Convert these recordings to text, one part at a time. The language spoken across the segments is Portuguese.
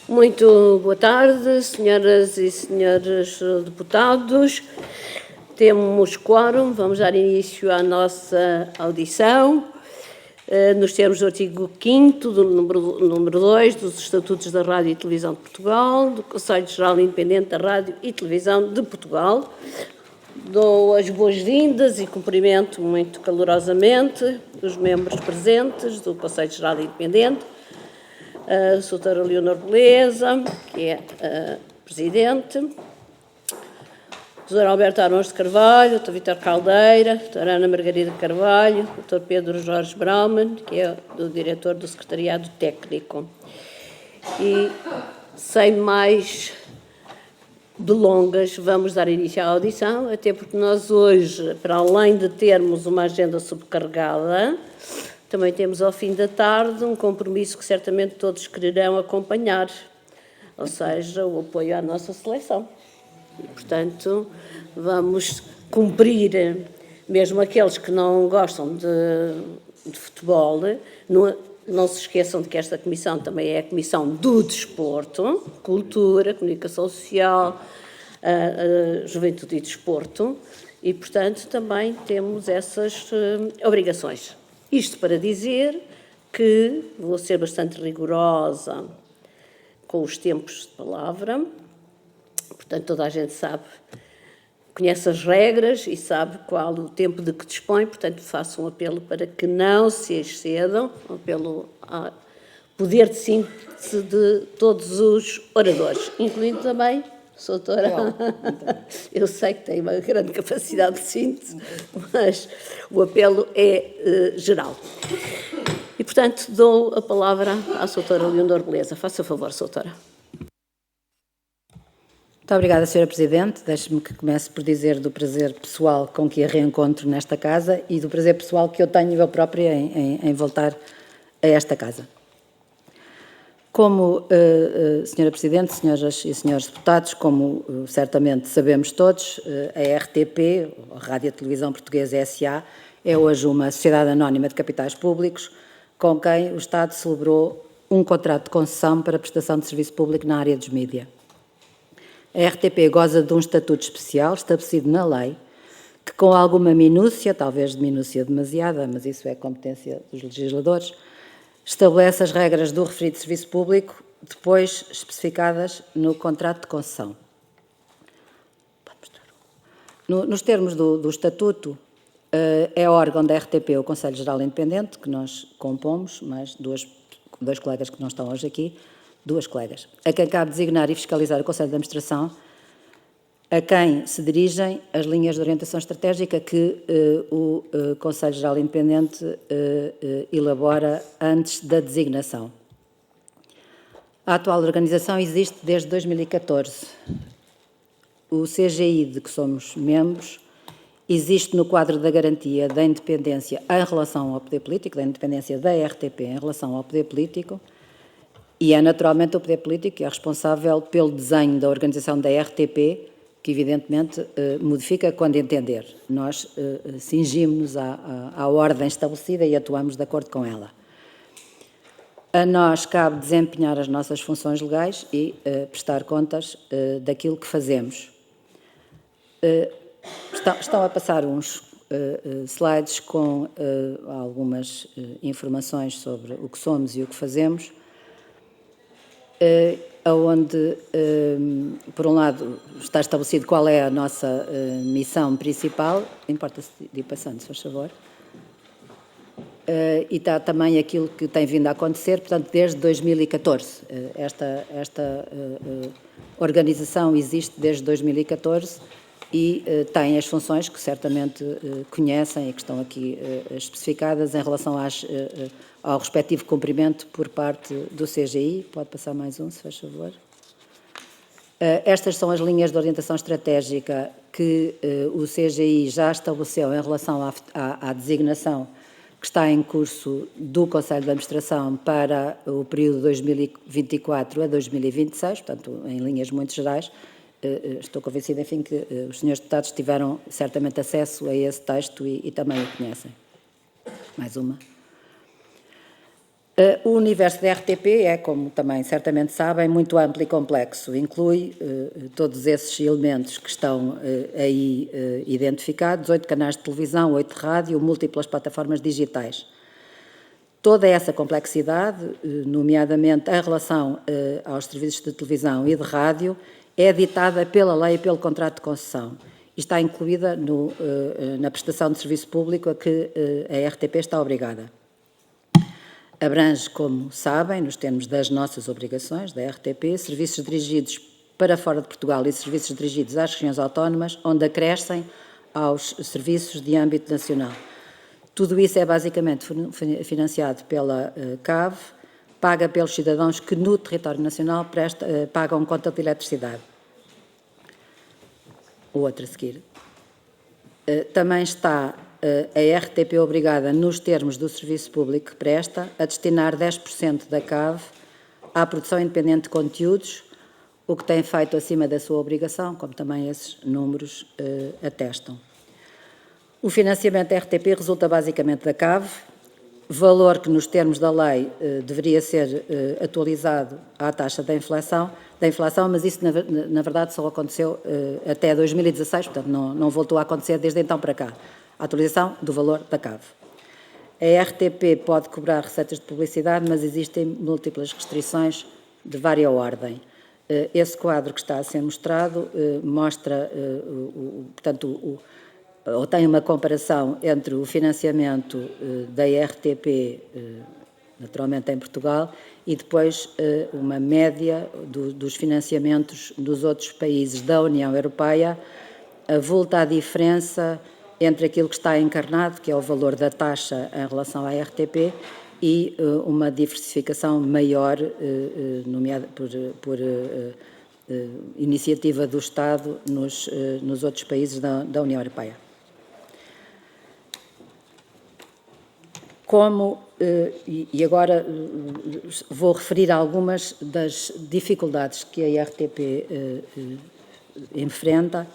Muito boa tarde, senhoras e senhores deputados. Temos quórum, vamos dar início à nossa audição. Nos termos do artigo 5º, do número 2, dos Estatutos da Rádio e Televisão de Portugal, do Conselho Geral Independente da Rádio e Televisão de Portugal. Dou as boas-vindas e cumprimento muito calorosamente os membros presentes do Conselho Geral Independente, a Sra. Leonor Beleza, que é a Presidente, o Dr. Alberto Arons de Carvalho, o Dr. Vítor Caldeira, a Dra. Ana Margarida Carvalho, o Dr. Pedro Jorge Brauman, que é o Diretor do Secretariado Técnico. E, sem mais delongas, vamos dar início à audição, até porque nós hoje, para além de termos uma agenda sobrecarregada, também temos ao fim da tarde um compromisso que certamente todos quererão acompanhar, ou seja, o apoio à nossa seleção. E, portanto, vamos cumprir, mesmo aqueles que não gostam de futebol, não se esqueçam de que esta comissão também é a comissão do desporto, cultura, comunicação social, juventude e desporto, e, portanto, também temos essas obrigações. Isto para dizer que vou ser bastante rigorosa com os tempos de palavra, portanto, toda a gente sabe, conhece as regras e sabe qual o tempo de que dispõe, portanto, faço um apelo para que não se excedam, um apelo ao poder de síntese de todos os oradores, incluindo também a doutora. Eu sei que tem uma grande capacidade de síntese, mas o apelo é geral. E, portanto, dou a palavra à doutora Leonor Beleza. Faça favor, doutora. Muito obrigada, Sra. Presidente. Deixe-me que comece por dizer do prazer pessoal com que a reencontro nesta casa e do prazer pessoal que eu tenho eu própria em voltar a esta casa. Como, Sra. Presidente, senhoras e senhores deputados, como certamente sabemos todos, a RTP, a Rádio e Televisão Portuguesa S.A., é hoje uma sociedade anónima de capitais públicos com quem o Estado celebrou um contrato de concessão para prestação de serviço público na área dos mídia. A RTP goza de um estatuto especial estabelecido na lei que, com alguma minúcia, talvez de minúcia demasiada, mas isso é competência dos legisladores, estabelece as regras do referido serviço público, depois especificadas no contrato de concessão. Nos termos do Estatuto, é órgão da RTP o Conselho Geral Independente, que nós compomos, mais dois colegas que não estão hoje aqui, duas colegas, a quem cabe designar e fiscalizar o Conselho de Administração, a quem se dirigem as linhas de orientação estratégica que o Conselho Geral Independente elabora antes da designação. A atual organização existe desde 2014. O CGI, de que somos membros, existe no quadro da garantia da independência em relação ao poder político, da independência da RTP em relação ao poder político, e é naturalmente o poder político que é responsável pelo desenho da organização da RTP, que evidentemente modifica quando entender. Nós cingimos-nos à ordem estabelecida e atuamos de acordo com ela. A nós cabe desempenhar as nossas funções legais e prestar contas daquilo que fazemos. Estão a passar uns slides com algumas informações sobre o que somos e o que fazemos, onde, por um lado, está estabelecido qual é a nossa missão principal, importa-se de ir passando, se faz favor, e está também aquilo que tem vindo a acontecer, portanto, desde 2014. Esta organização existe desde 2014 e tem as funções que certamente conhecem e que estão aqui especificadas em relação ao respectivo cumprimento por parte do CGI. Pode passar mais um, se faz favor. Estas são as linhas de orientação estratégica que o CGI já estabeleceu em relação à designação que está em curso do Conselho de Administração para o período 2024 a 2026, portanto, em linhas muito gerais. Estou convencida, enfim, que os senhores deputados tiveram certamente acesso a esse texto e também o conhecem. Mais uma. O universo da RTP é, como também certamente sabem, muito amplo e complexo. Inclui todos esses elementos que estão aí identificados: 8 canais de televisão, 8 de rádio, múltiplas plataformas digitais. Toda essa complexidade, nomeadamente em relação aos serviços de televisão e de rádio, é ditada pela lei e pelo contrato de concessão e está incluída na prestação de serviço público a que a RTP está obrigada. Abrange, como sabem, nos termos das nossas obrigações, da RTP, serviços dirigidos para fora de Portugal e serviços dirigidos às regiões autónomas, onde acrescem aos serviços de âmbito nacional. Tudo isso é basicamente financiado pela CAV, paga pelos cidadãos que no território nacional pagam conta de eletricidade. O outro a seguir. Também está a RTP obrigada, nos termos do serviço público que presta, a destinar 10% da CAV à produção independente de conteúdos, o que tem feito acima da sua obrigação, como também esses números atestam. O financiamento da RTP resulta basicamente da CAV, valor que nos termos da lei deveria ser atualizado à taxa da inflação, mas isso na verdade só aconteceu até 2016, portanto não voltou a acontecer desde então para cá. A atualização do valor da CAV. A RTP pode cobrar receitas de publicidade, mas existem múltiplas restrições de vária ordem. Esse quadro que está a ser mostrado mostra, portanto, ou tem uma comparação entre o financiamento da RTP, naturalmente em Portugal, e depois uma média dos financiamentos dos outros países da União Europeia, avulta a diferença entre aquilo que está encarnado, que é o valor da taxa em relação à RTP, e uma diversificação maior, nomeada por iniciativa do Estado nos outros países da União Europeia. E agora vou referir algumas das dificuldades que a RTP enfrenta.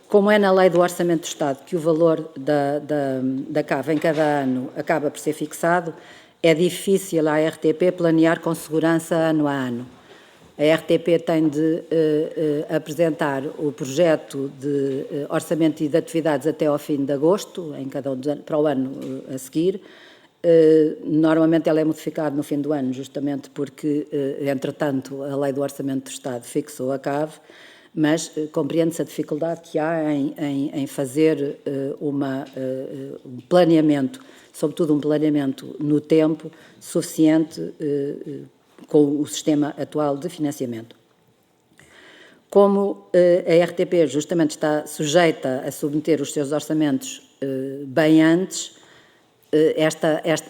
Como é na lei do Orçamento do Estado que o valor da CAV em cada ano acaba por ser fixado, é difícil à RTP planear com segurança ano a ano. A RTP tem de apresentar o projeto de orçamento e de atividades até ao fim de agosto, em cada para o ano a seguir. Normalmente ela é modificada no fim do ano, justamente porque, entretanto, a lei do Orçamento do Estado fixou a CAV, mas compreende-se a dificuldade que há em fazer um planeamento, sobretudo um planeamento no tempo suficiente com o sistema atual de financiamento. Como a RTP justamente está sujeita a submeter os seus orçamentos bem antes,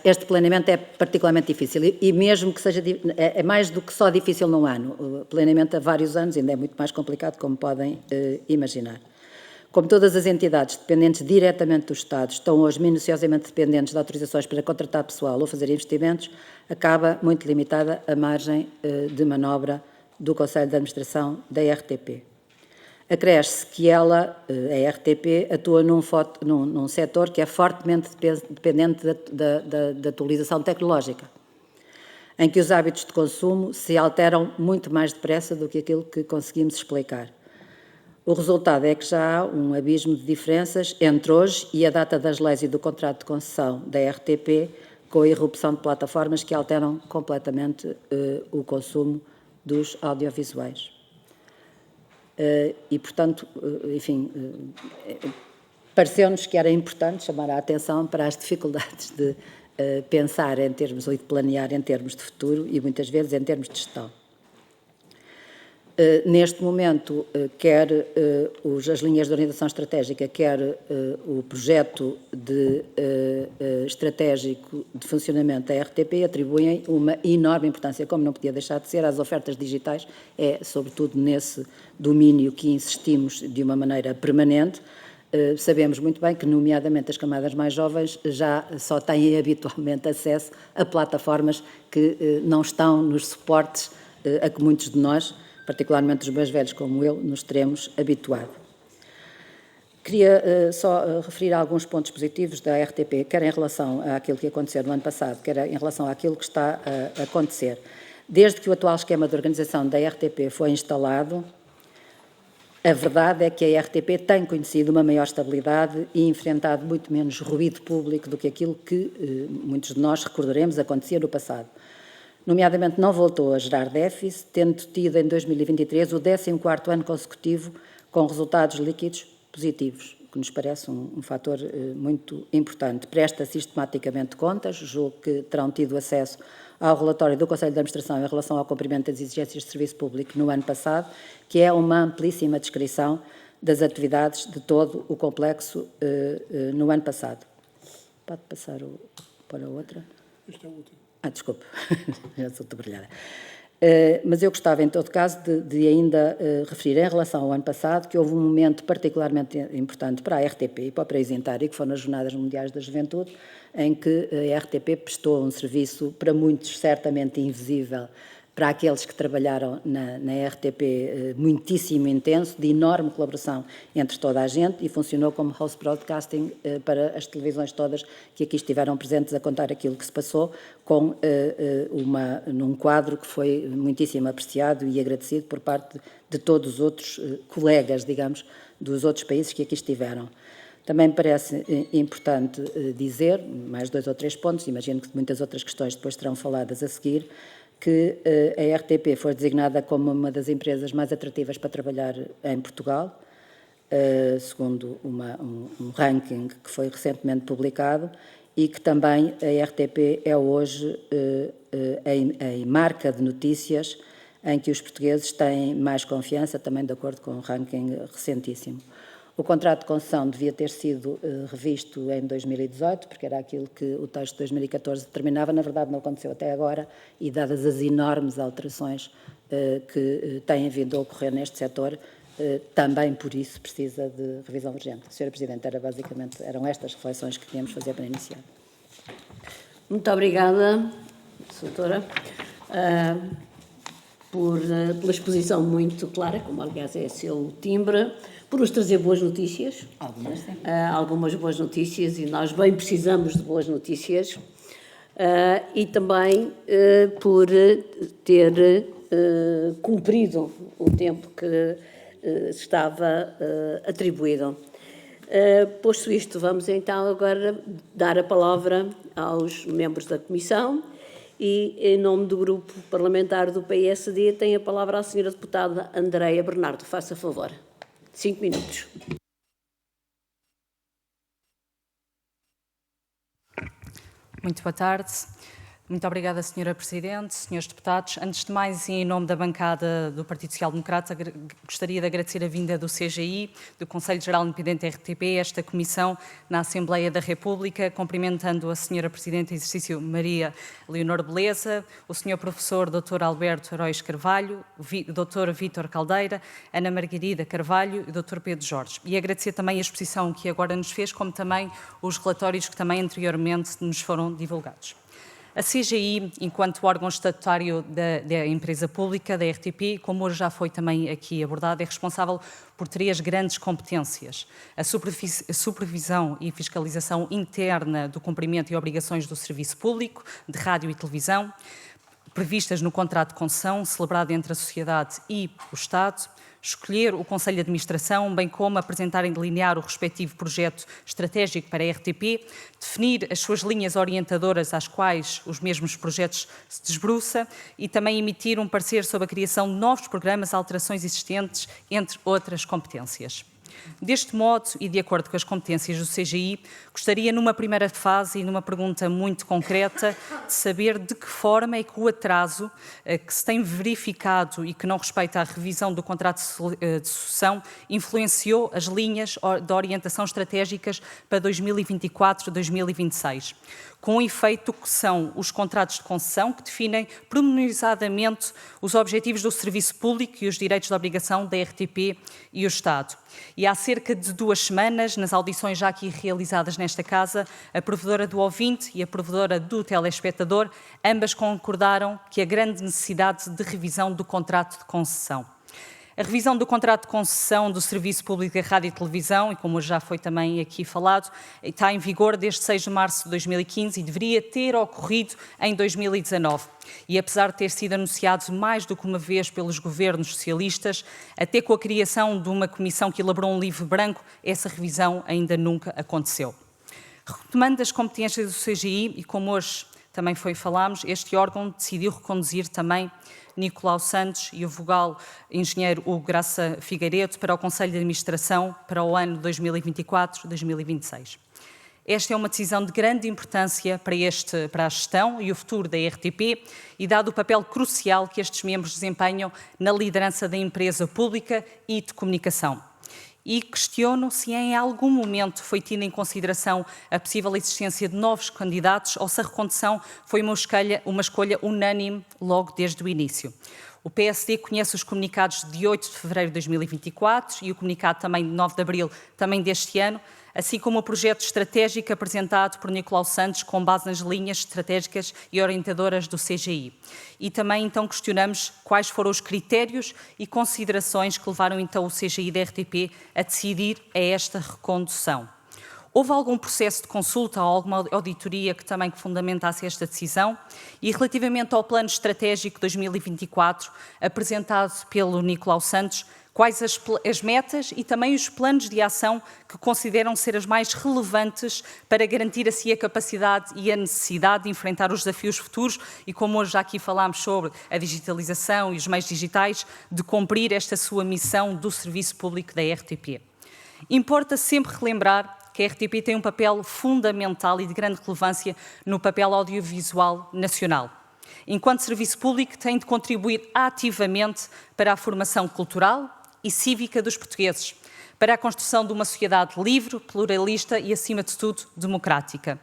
este planeamento é particularmente difícil e mesmo que seja, é mais do que só difícil num ano, o planeamento a vários anos ainda é muito mais complicado, como podem imaginar. Como todas as entidades dependentes diretamente do Estado estão hoje minuciosamente dependentes de autorizações para contratar pessoal ou fazer investimentos, acaba muito limitada a margem de manobra do Conselho de Administração da RTP. Acresce que a RTP, atua num setor que é fortemente dependente da atualização tecnológica, em que os hábitos de consumo se alteram muito mais depressa do que aquilo que conseguimos explicar. O resultado é que já há um abismo de diferenças entre hoje e a data das leis e do contrato de concessão da RTP, com a irrupção de plataformas que alteram completamente o consumo dos audiovisuais. E, portanto, enfim, pareceu-nos que era importante chamar a atenção para as dificuldades de pensar em termos, ou de planear em termos de futuro e, muitas vezes, em termos de gestão. Neste momento, quer as linhas de orientação estratégica, quer o projeto estratégico de funcionamento da RTP atribuem uma enorme importância, como não podia deixar de ser, às ofertas digitais, sobretudo nesse domínio que insistimos de uma maneira permanente. Sabemos muito bem que, nomeadamente, as camadas mais jovens já só têm habitualmente acesso a plataformas que não estão nos suportes a que muitos de nós, particularmente os mais velhos como eu, nos teremos habituado. Queria só referir alguns pontos positivos da RTP, quer em relação àquilo que aconteceu no ano passado, quer em relação àquilo que está a acontecer. Desde que o atual esquema de organização da RTP foi instalado, a verdade é que a RTP tem conhecido uma maior estabilidade e enfrentado muito menos ruído público do que aquilo que muitos de nós recordaremos acontecia no passado. Nomeadamente, não voltou a gerar déficit, tendo tido em 2023 o 14º ano consecutivo com resultados líquidos positivos, o que nos parece um fator muito importante. Presta sistematicamente contas, julgo que terão tido acesso ao relatório do Conselho de Administração em relação ao cumprimento das exigências de serviço público no ano passado, que é uma amplíssima descrição das atividades de todo o complexo no ano passado. Pode passar para a outra? Este é o último. Desculpe, já sou brilhada. Mas eu gostava, em todo caso, de ainda referir, em relação ao ano passado, que houve um momento particularmente importante para a RTP e para o Presidentário, que foram as Jornadas Mundiais da Juventude, em que a RTP prestou um serviço, para muitos certamente invisível, para aqueles que trabalharam na RTP, muitíssimo intenso, de enorme colaboração entre toda a gente, e funcionou como house broadcasting para as televisões todas que aqui estiveram presentes a contar aquilo que se passou, num quadro que foi muitíssimo apreciado e agradecido por parte de todos os outros colegas, digamos, dos outros países que aqui estiveram. Também me parece importante dizer, mais 2 ou 3 pontos, imagino que muitas outras questões depois serão faladas a seguir, que a RTP foi designada como uma das empresas mais atrativas para trabalhar em Portugal, segundo um ranking que foi recentemente publicado, e que também a RTP é hoje a marca de notícias em que os portugueses têm mais confiança, também de acordo com um ranking recentíssimo. O contrato de concessão devia ter sido revisto em 2018, porque era aquilo que o texto de 2014 determinava. Na verdade, não aconteceu até agora, e dadas as enormes alterações que têm vindo a ocorrer neste setor, também por isso precisa de revisão urgente. Sra. Presidente, eram estas reflexões que tínhamos de fazer para iniciar. Muito obrigada, doutora, pela exposição muito clara, como aliás é seu timbre, por nos trazer boas notícias. Algumas, sim. Algumas boas notícias, e nós bem precisamos de boas notícias. E também por ter cumprido o tempo que estava atribuído. Posto isto, vamos então agora dar a palavra aos membros da Comissão, e em nome do Grupo Parlamentar do PSD tem a palavra a Sra. Deputada Andreia Bernardo. Faça favor. 5 minutos. Muito boa tarde. Muito obrigada, Sra. Presidente, Srs. Deputados. Antes de mais, e em nome da bancada do Partido Social Democrata, gostaria de agradecer a vinda do CGI, do Conselho Geral Independente da RTP, esta comissão na Assembleia da República, cumprimentando a Sra. Presidente em exercício Maria Leonor Beleza, o Sr. Professor Dr. Alberto Heróis Carvalho, o Dr. Vítor Caldeira, Ana Margarida Carvalho e o Dr. Pedro Jorge. E agradecer também a exposição que agora nos fez, como também os relatórios que também anteriormente nos foram divulgados. A CGI, enquanto órgão estatutário da empresa pública, da RTP, como hoje já foi também aqui abordado, é responsável por 3 grandes competências: a supervisão e fiscalização interna do cumprimento e obrigações do serviço público, de rádio e televisão, previstas no contrato de concessão celebrado entre a sociedade e o Estado, escolher o Conselho de Administração, bem como apresentar e delinear o respectivo projeto estratégico para a RTP, definir as suas linhas orientadoras às quais os mesmos projetos se desbruça e também emitir um parecer sobre a criação de novos programas, alterações existentes, entre outras competências. Deste modo, e de acordo com as competências do CGI, gostaria, numa primeira fase e numa pergunta muito concreta, de saber de que forma é que o atraso que se tem verificado e que não respeita à revisão do contrato de sucessão influenciou as linhas de orientação estratégicas para 2024-2026. Com o efeito que são os contratos de concessão, que definem pormenorizadamente os objetivos do serviço público e os direitos de obrigação da RTP e o Estado. E há cerca de 2 semanas, nas audições já aqui realizadas nesta Casa, a provedora do ouvinte e a provedora do telespectador, ambas concordaram que há grande necessidade de revisão do contrato de concessão. A revisão do contrato de concessão do Serviço Público de Rádio e Televisão, e como já foi também aqui falado, está em vigor desde 6 de março de 2015 e deveria ter ocorrido em 2019. E apesar de ter sido anunciado mais do que uma vez pelos governos socialistas, até com a criação de uma comissão que elaborou um livro branco, essa revisão ainda nunca aconteceu. Retomando as competências do CGI, e como hoje também falámos, este órgão decidiu reconduzir também Nicolau Santos e o vogal engenheiro Hugo Graça Figueiredo para o Conselho de Administração para o ano 2024-2026. Esta é uma decisão de grande importância para a gestão e o futuro da RTP e dado o papel crucial que estes membros desempenham na liderança da empresa pública e de comunicação. E questiono se em algum momento foi tida em consideração a possível existência de novos candidatos ou se a recondução foi uma escolha unânime logo desde o início. O PSD conhece os comunicados de 8 de fevereiro de 2024 e o comunicado também de 9 de abril também deste ano, assim como o projeto estratégico apresentado por Nicolau Santos com base nas linhas estratégicas e orientadoras do CGI. E também então questionamos quais foram os critérios e considerações que levaram então o CGI da RTP a decidir a esta recondução. Houve algum processo de consulta ou alguma auditoria que também fundamentasse esta decisão? E relativamente ao plano estratégico 2024 apresentado pelo Nicolau Santos, quais as metas e também os planos de ação que consideram ser as mais relevantes para garantir assim a capacidade e a necessidade de enfrentar os desafios futuros e, como hoje já aqui falámos sobre a digitalização e os meios digitais, de cumprir esta sua missão do serviço público da RTP. Importa sempre relembrar que a RTP tem um papel fundamental e de grande relevância no papel audiovisual nacional. Enquanto serviço público, tem de contribuir ativamente para a formação cultural e cívica dos portugueses, para a construção de uma sociedade livre, pluralista e, acima de tudo, democrática.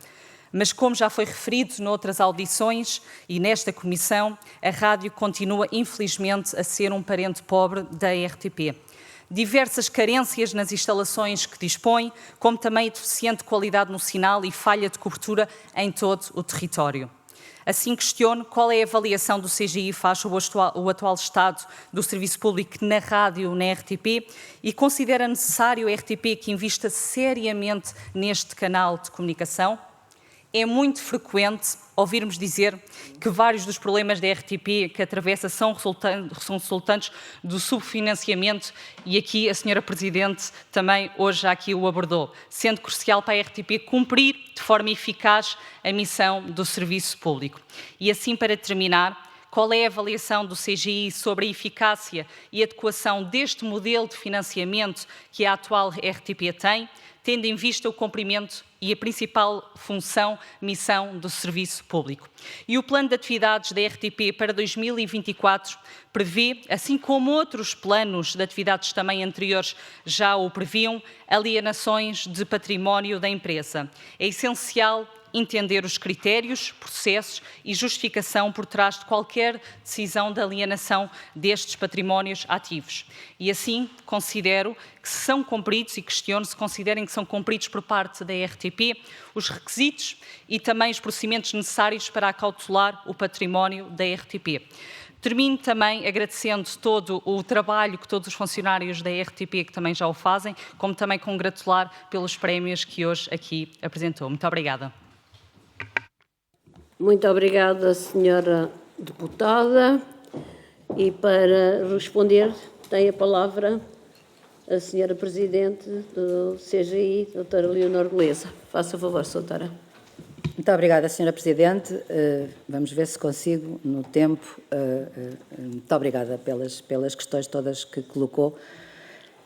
Mas, como já foi referido noutras audições e nesta comissão, a rádio continua, infelizmente, a ser um parente pobre da RTP. Diversas carências nas instalações que dispõe, como também deficiente qualidade no sinal e falha de cobertura em todo o território. Assim questiono qual é a avaliação do CGI faz sobre o atual estado do serviço público na rádio, na RTP, e considera necessário a RTP que invista seriamente neste canal de comunicação? É muito frequente ouvirmos dizer que vários dos problemas da RTP que atravessa são resultantes do subfinanciamento e aqui a Sra. Presidente também hoje já aqui o abordou, sendo crucial para a RTP cumprir de forma eficaz a missão do serviço público. E assim, para terminar, qual é a avaliação do CGI sobre a eficácia e adequação deste modelo de financiamento que a atual RTP tem, tendo em vista o cumprimento e a principal função, missão do serviço público. E o plano de atividades da RTP para 2024 prevê, assim como outros planos de atividades também anteriores já o previam, alienações de património da empresa. É essencial entender os critérios, processos e justificação por trás de qualquer decisão de alienação destes patrimónios ativos. E assim considero que são cumpridos e questiono se considerem que são cumpridos por parte da RTP os requisitos e também os procedimentos necessários para acautelar o património da RTP. Termino também agradecendo todo o trabalho que todos os funcionários da RTP que também já o fazem, como também congratular pelos prémios que hoje aqui apresentou. Muito obrigada. Muito obrigada, Senhora Deputada. E para responder, tem a palavra a Senhora Presidente do CGI, Doutora Leonor Beleza. Faça favor, Doutora. Muito obrigada, Sra. Presidente. Vamos ver se consigo, no tempo. Muito obrigada pelas questões todas que colocou.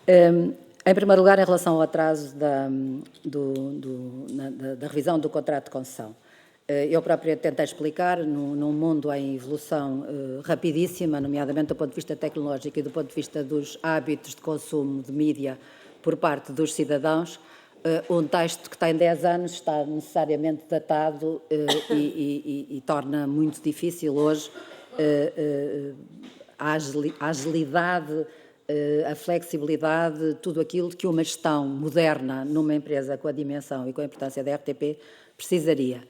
Em primeiro lugar, em relação ao atraso da revisão do contrato de concessão. Eu própria tentei explicar, num mundo em evolução rapidíssima, nomeadamente do ponto de vista tecnológico e do ponto de vista dos hábitos de consumo de mídia por parte dos cidadãos, um texto que tem 10 anos está necessariamente datado e torna muito difícil hoje a agilidade, a flexibilidade, tudo aquilo que uma gestão moderna numa empresa com a dimensão e com a importância da RTP precisaria.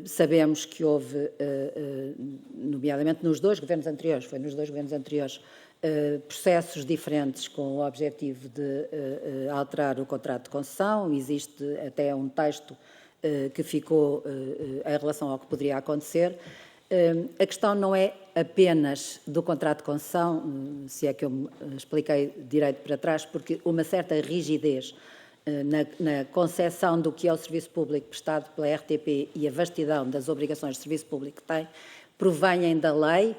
Sabemos que houve, nomeadamente nos dois governos anteriores, processos diferentes com o objetivo de alterar o contrato de concessão. Existe até um texto que ficou em relação ao que poderia acontecer. A questão não é apenas do contrato de concessão, se é que eu me expliquei direito para trás, porque uma certa rigidez na concepção do que é o serviço público prestado pela RTP e a vastidão das obrigações de serviço público que tem, provém da lei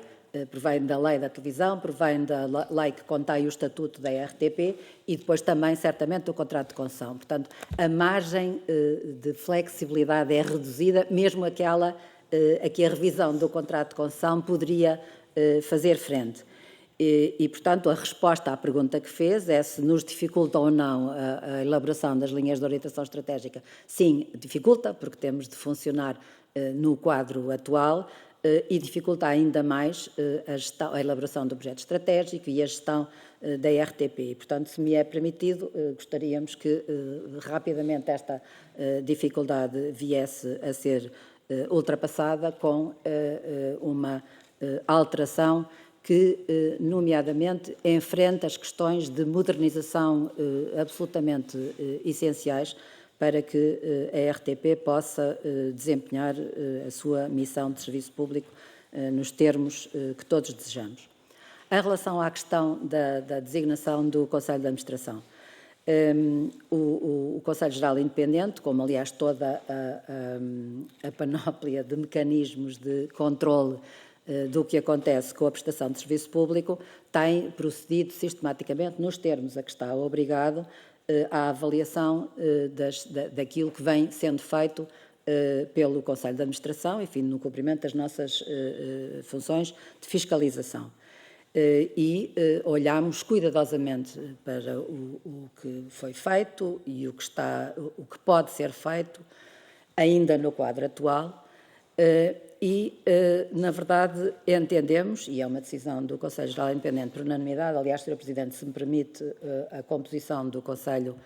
da televisão, provém da lei que contém o estatuto da RTP e depois também, certamente, do contrato de concessão. Portanto, a margem de flexibilidade é reduzida, mesmo aquela a que a revisão do contrato de concessão poderia fazer frente. Portanto, a resposta à pergunta que fez é se nos dificulta ou não a elaboração das linhas de orientação estratégica. Sim, dificulta, porque temos de funcionar no quadro atual, e dificulta ainda mais a elaboração do projeto estratégico e a gestão da RTP. Portanto, se me é permitido, gostaríamos que rapidamente esta dificuldade viesse a ser ultrapassada com uma alteração que, nomeadamente, enfrenta as questões de modernização absolutamente essenciais para que a RTP possa desempenhar a sua missão de serviço público nos termos que todos desejamos. Em relação à questão da designação do Conselho de Administração, o Conselho Geral Independente, como aliás toda a panóplia de mecanismos de controle do que acontece com a prestação de serviço público, tem procedido sistematicamente, nos termos a que está obrigado, à avaliação daquilo que vem sendo feito pelo Conselho de Administração, enfim, no cumprimento das nossas funções de fiscalização. Olhamos cuidadosamente para o que foi feito e o que pode ser feito ainda no quadro atual na verdade, entendemos, e é uma decisão do Conselho Geral Independente por unanimidade, aliás, Sr. Presidente, se me permite, a composição do Conselho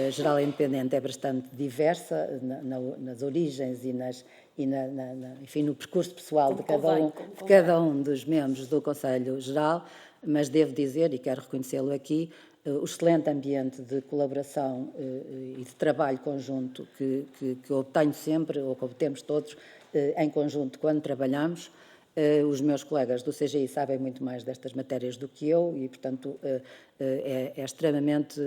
Geral Independente é bastante diversa nas origens enfim, no percurso pessoal de cada um dos membros do Conselho Geral, mas devo dizer, e quero reconhecê-lo aqui, o excelente ambiente de colaboração e de trabalho conjunto que obtenho sempre, ou que obtemos todos, em conjunto quando trabalhamos. Os meus colegas do CGI sabem muito mais destas matérias do que eu e, portanto, é extremamente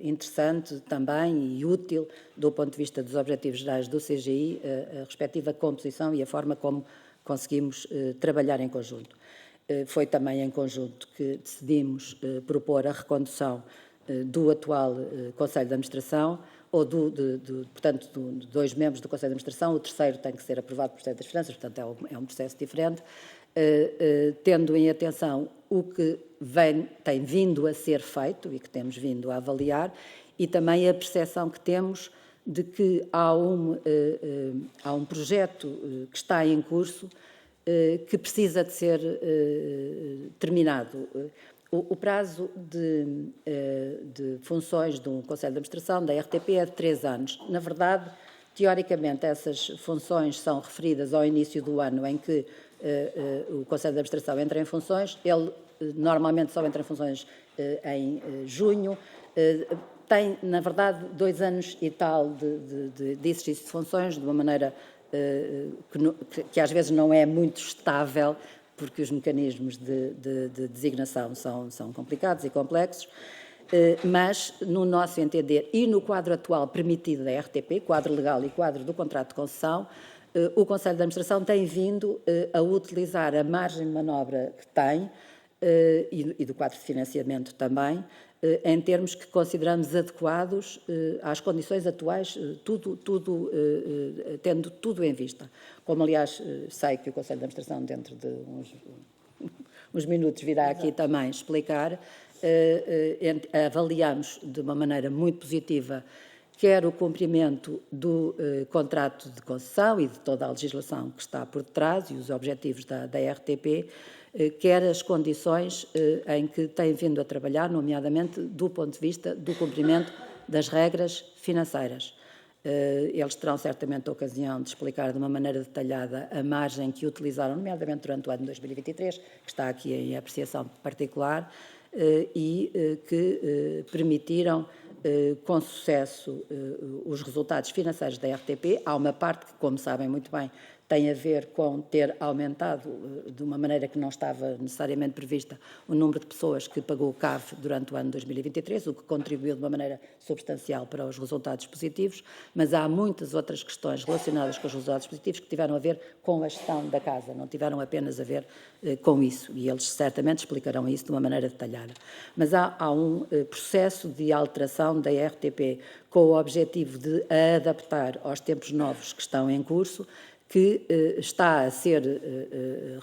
interessante também e útil, do ponto de vista dos objetivos gerais do CGI, a respectiva composição e a forma como conseguimos trabalhar em conjunto. Foi também em conjunto que decidimos propor a recondução do atual Conselho de Administração, ou portanto, de 2 membros do Conselho de Administração, o terceiro tem que ser aprovado por Presidente das Finanças, portanto é um processo diferente, tendo em atenção o que tem vindo a ser feito e que temos vindo a avaliar, e também a percepção que temos de que há um projeto que está em curso que precisa de ser terminado. O prazo de funções do Conselho de Administração, da RTP, é de 3 anos. Na verdade, teoricamente, essas funções são referidas ao início do ano em que o Conselho de Administração entra em funções. Ele normalmente só entra em funções em junho. Tem, na verdade, 2 anos e tal de exercício de funções, de uma maneira que às vezes não é muito estável, porque os mecanismos de designação são complicados e complexos, mas, no nosso entender, e no quadro atual permitido da RTP, quadro legal e quadro do contrato de concessão, o Conselho de Administração tem vindo a utilizar a margem de manobra que tem, e do quadro de financiamento também, em termos que consideramos adequados às condições atuais, tendo tudo em vista. Como, aliás, sei que o Conselho de Administração, dentro de uns minutos, virá aqui também explicar, avaliamos de uma maneira muito positiva quer o cumprimento do contrato de concessão e de toda a legislação que está por detrás e os objetivos da RTP, quer as condições em que tem vindo a trabalhar, nomeadamente do ponto de vista do cumprimento das regras financeiras. Eles terão certamente a ocasião de explicar de uma maneira detalhada a margem que utilizaram, nomeadamente durante o ano de 2023, que está aqui em apreciação particular, e que permitiram com sucesso os resultados financeiros da RTP. Há uma parte que, como sabem muito bem, tem a ver com ter aumentado, de uma maneira que não estava necessariamente prevista, o número de pessoas que pagou o CAV durante o ano de 2023, o que contribuiu de uma maneira substancial para os resultados positivos, mas há muitas outras questões relacionadas com os resultados positivos que tiveram a ver com a gestão da casa, não tiveram apenas a ver com isso, e eles certamente explicarão isso de uma maneira detalhada. Mas há um processo de alteração da RTP com o objetivo de a adaptar aos tempos novos que estão em curso, que está a ser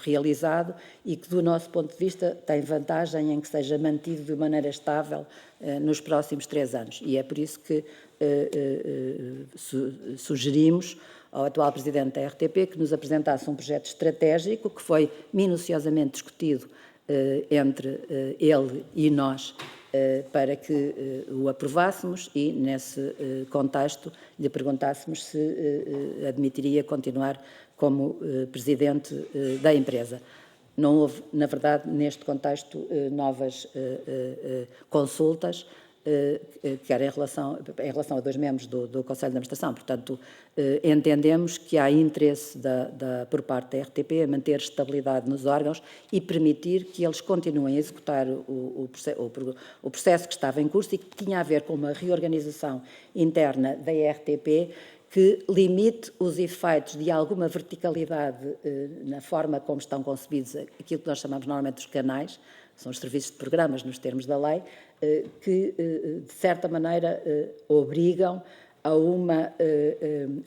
realizado e que, do nosso ponto de vista, tem vantagem em que seja mantido de maneira estável nos próximos 3 anos. E é por isso que sugerimos ao atual Presidente da RTP que nos apresentasse um projeto estratégico que foi minuciosamente discutido entre ele e nós, para que o aprovássemos e, nesse contexto, lhe perguntássemos se admitiria continuar como presidente da empresa. Não houve, na verdade, neste contexto, novas consultas, quer em relação a 2 membros do Conselho de Administração. Portanto, entendemos que há interesse por parte da RTP a manter estabilidade nos órgãos e permitir que eles continuem a executar o processo que estava em curso e que tinha a ver com uma reorganização interna da RTP que limite os efeitos de alguma verticalidade na forma como estão concebidos aquilo que nós chamamos normalmente os canais, são os serviços de programas nos termos da lei, que, de certa maneira, obrigam a uma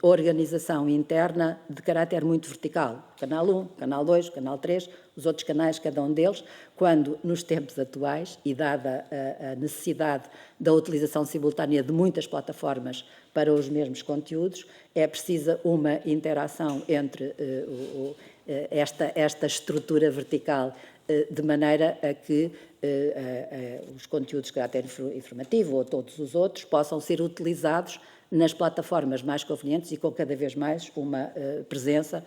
organização interna de caráter muito vertical. Canal 1, Canal 2, Canal 3, os outros canais, cada um deles, quando, nos tempos atuais, e dada a necessidade da utilização simultânea de muitas plataformas para os mesmos conteúdos, é precisa uma interação entre esta estrutura vertical, de maneira a que os conteúdos de caráter informativo ou todos os outros possam ser utilizados nas plataformas mais convenientes e com cada vez mais uma presença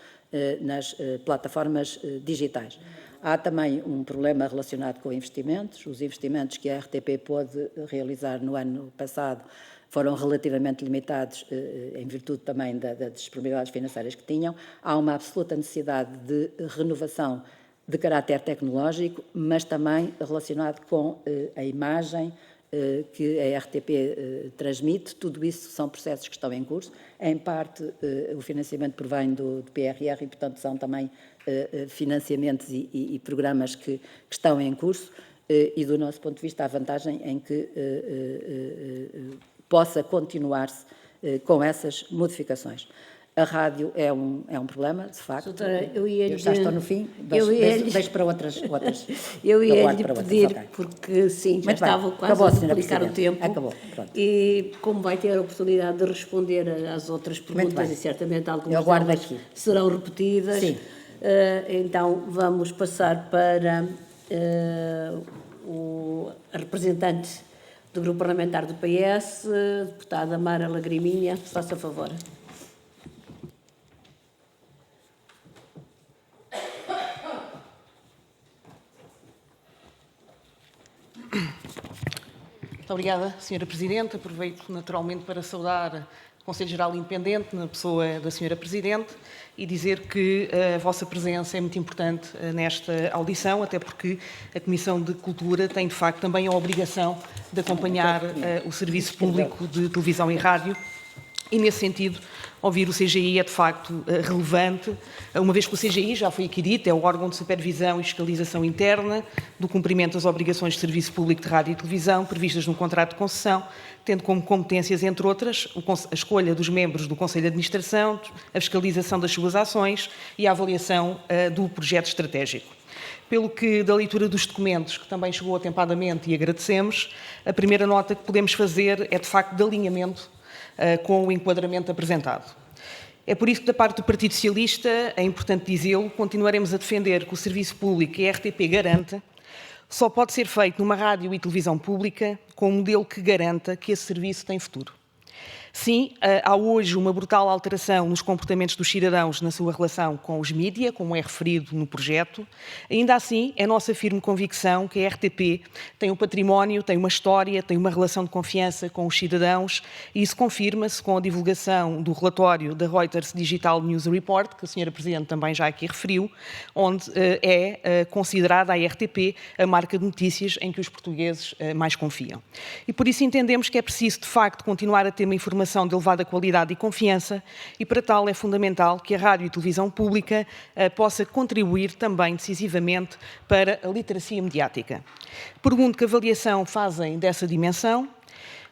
nas plataformas digitais. Há também um problema relacionado com investimentos. Os investimentos que a RTP pôde realizar no ano passado foram relativamente limitados em virtude também das disponibilidades financeiras que tinham. Há uma absoluta necessidade de renovação de caráter tecnológico, mas também relacionado com a imagem que a RTP transmite. Tudo isso são processos que estão em curso. Em parte, o financiamento provém do PRR e, portanto, são também financiamentos e programas que estão em curso e, do nosso ponto de vista, há vantagem em que possa continuar-se com essas modificações. A rádio é um problema, de facto. Doutora, eu já estou no fim, deixo para outras. Eu ia lhe pedir, okay. Porque sim, já estava quase a duplicar o tempo. Acabou, pronto. E como vai ter a oportunidade de responder às outras perguntas, e certamente algumas delas serão repetidas, sim. Então vamos passar para a representante do Grupo Parlamentar do PS, a deputada Mara Lagriminha, se faça favor. Muito obrigada, Sra. Presidente. Aproveito naturalmente para saudar o Conselho Geral Independente, na pessoa da Sra. Presidente, e dizer que a vossa presença é muito importante nesta audição, até porque a Comissão de Cultura tem, de facto, também a obrigação de acompanhar o Serviço Público de Televisão e Rádio, e, nesse sentido, ouvir o CGI é, de facto, relevante, uma vez que o CGI, já foi aqui dito, é o órgão de supervisão e fiscalização interna do cumprimento das obrigações de serviço público de rádio e televisão previstas no contrato de concessão, tendo como competências, entre outras, a escolha dos membros do Conselho de Administração, a fiscalização das suas ações e a avaliação do projeto estratégico. Pelo que, da leitura dos documentos, que também chegou atempadamente e agradecemos, a primeira nota que podemos fazer é, de facto, de alinhamento com o enquadramento apresentado. É por isso que, da parte do Partido Socialista, é importante dizê-lo, continuaremos a defender que o serviço público que a RTP garante só pode ser feito numa rádio e televisão pública com um modelo que garanta que esse serviço tem futuro. Sim, há hoje uma brutal alteração nos comportamentos dos cidadãos na sua relação com os mídia, como é referido no projeto. Ainda assim, é nossa firme convicção que a RTP tem um património, tem uma história, tem uma relação de confiança com os cidadãos, e isso confirma-se com a divulgação do relatório da Reuters Digital News Report, que a Sra. Presidente também já aqui referiu, onde é considerada a RTP a marca de notícias em que os portugueses mais confiam. E por isso entendemos que é preciso, de facto, continuar a ter uma informação de elevada qualidade e confiança, e para tal é fundamental que a rádio e televisão pública possa contribuir também decisivamente para a literacia mediática. Pergunto que avaliação fazem dessa dimensão,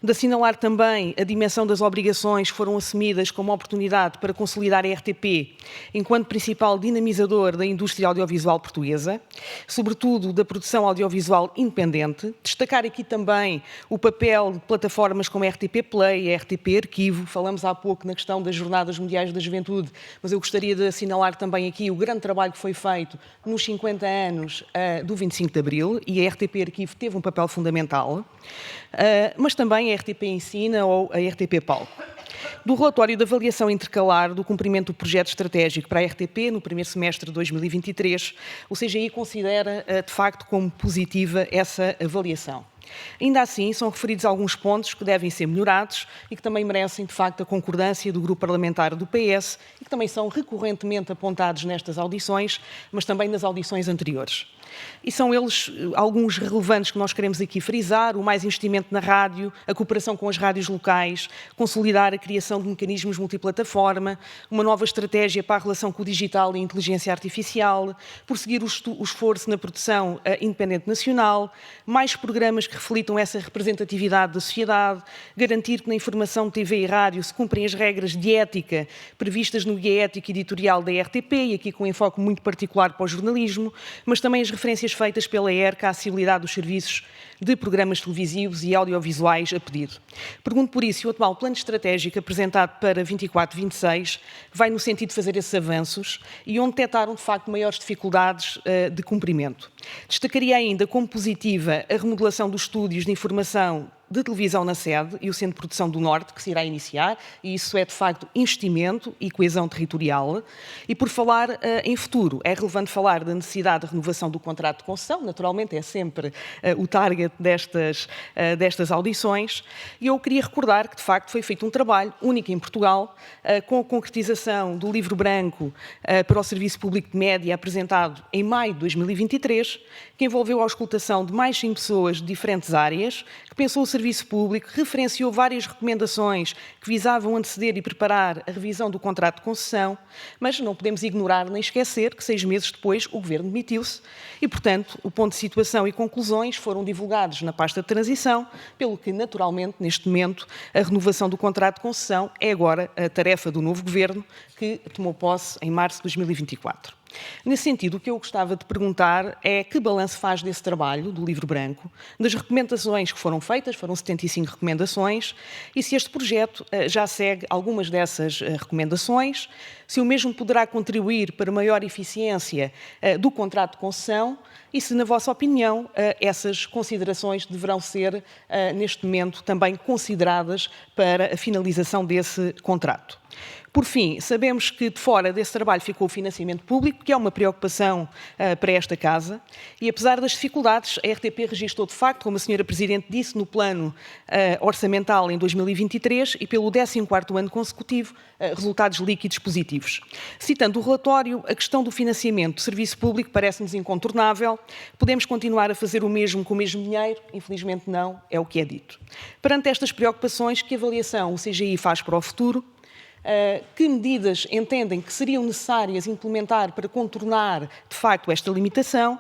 de assinalar também a dimensão das obrigações que foram assumidas como oportunidade para consolidar a RTP enquanto principal dinamizador da indústria audiovisual portuguesa, sobretudo da produção audiovisual independente. Destacar aqui também o papel de plataformas como a RTP Play, a RTP Arquivo. Falamos há pouco na questão das Jornadas Mundiais da Juventude, mas eu gostaria de assinalar também aqui o grande trabalho que foi feito nos 50 anos do 25 de Abril, e a RTP Arquivo teve um papel fundamental, mas também a RTP Ensina ou a RTP Palco. Do relatório de avaliação intercalar do cumprimento do projeto estratégico para a RTP no primeiro semestre de 2023, o CGI considera, de facto, como positiva essa avaliação. Ainda assim, são referidos alguns pontos que devem ser melhorados e que também merecem, de facto, a concordância do grupo parlamentar do PS e que também são recorrentemente apontados nestas audições, mas também nas audições anteriores. E são eles alguns relevantes que nós queremos aqui frisar: o mais investimento na rádio, a cooperação com as rádios locais, consolidar a criação de mecanismos multiplataforma, uma nova estratégia para a relação com o digital e a inteligência artificial, prosseguir o esforço na produção independente nacional, mais programas que reflitam essa representatividade da sociedade, garantir que na informação de TV e rádio se cumprem as regras de ética previstas no Guia Ético Editorial da RTP, e aqui com um enfoque muito particular para o jornalismo, mas também as referências feitas pela ERC à acessibilidade dos serviços de programas televisivos e audiovisuais a pedido. Pergunto por isso se o atual plano estratégico apresentado para 24-26 vai no sentido de fazer esses avanços e onde detectaram, de facto, maiores dificuldades de cumprimento. Destacaria ainda como positiva a remodelação dos estúdios de informação de televisão na sede e o Centro de Produção do Norte, que se irá iniciar, e isso é, de facto, investimento e coesão territorial. E por falar em futuro, é relevante falar da necessidade de renovação do contrato de concessão, naturalmente é sempre o target destas audições, e eu queria recordar que, de facto, foi feito um trabalho único em Portugal, com a concretização do livro branco para o Serviço Público de Média, apresentado em maio de 2023, que envolveu a auscultação de mais 5 pessoas de diferentes áreas, que pensou o serviço público, referenciou várias recomendações que visavam anteceder e preparar a revisão do contrato de concessão, mas não podemos ignorar nem esquecer que 6 meses depois o Governo demitiu-se e, portanto, o ponto de situação e conclusões foram divulgados na pasta de transição, pelo que, naturalmente, neste momento, a renovação do contrato de concessão é agora a tarefa do novo Governo, que tomou posse em março de 2024. Nesse sentido, o que eu gostava de perguntar é que balanço faz desse trabalho, do livro branco, das recomendações que foram feitas, foram 75 recomendações, e se este projeto já segue algumas dessas recomendações, se o mesmo poderá contribuir para maior eficiência do contrato de concessão e se, na vossa opinião, essas considerações deverão ser, neste momento, também consideradas para a finalização desse contrato. Por fim, sabemos que de fora desse trabalho ficou o financiamento público, que é uma preocupação para esta Casa, e apesar das dificuldades, a RTP registrou de facto, como a Sra. Presidente disse, no plano orçamental em 2023 e pelo 14º ano consecutivo, resultados líquidos positivos. Citando o relatório, a questão do financiamento do serviço público parece-nos incontornável. Podemos continuar a fazer o mesmo com o mesmo dinheiro? Infelizmente não, é o que é dito. Perante estas preocupações, que avaliação o CGI faz para o futuro? Que medidas entendem que seriam necessárias implementar para contornar, de facto, esta limitação?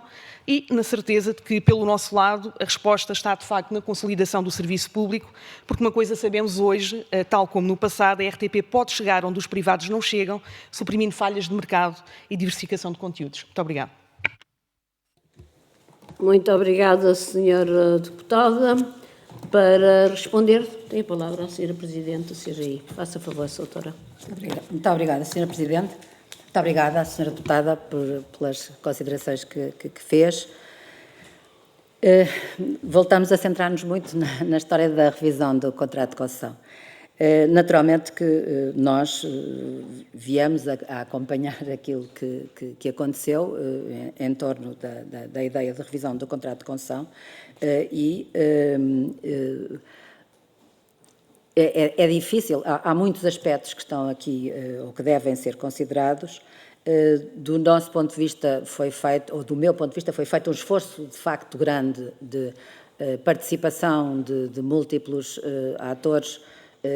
E na certeza de que, pelo nosso lado, a resposta está, de facto, na consolidação do serviço público, porque uma coisa sabemos hoje, tal como no passado, a RTP pode chegar onde os privados não chegam, suprimindo falhas de mercado e diversificação de conteúdos. Muito obrigada. Muito obrigada, Sra. Deputada. Para responder, tem a palavra a Sra. Presidente do CGI. Faça favor, Doutora. Muito obrigada, Sra. Presidente. Muito obrigada à Sra. Deputada pelas considerações que fez. Voltamos a centrar-nos muito na história da revisão do contrato de concessão. Naturalmente que nós viemos a acompanhar aquilo que aconteceu em torno da ideia de revisão do contrato de concessão e é difícil, há muitos aspectos que estão aqui ou que devem ser considerados. Do nosso ponto de vista foi feito, ou do meu ponto de vista, foi feito um esforço de facto grande de participação de múltiplos atores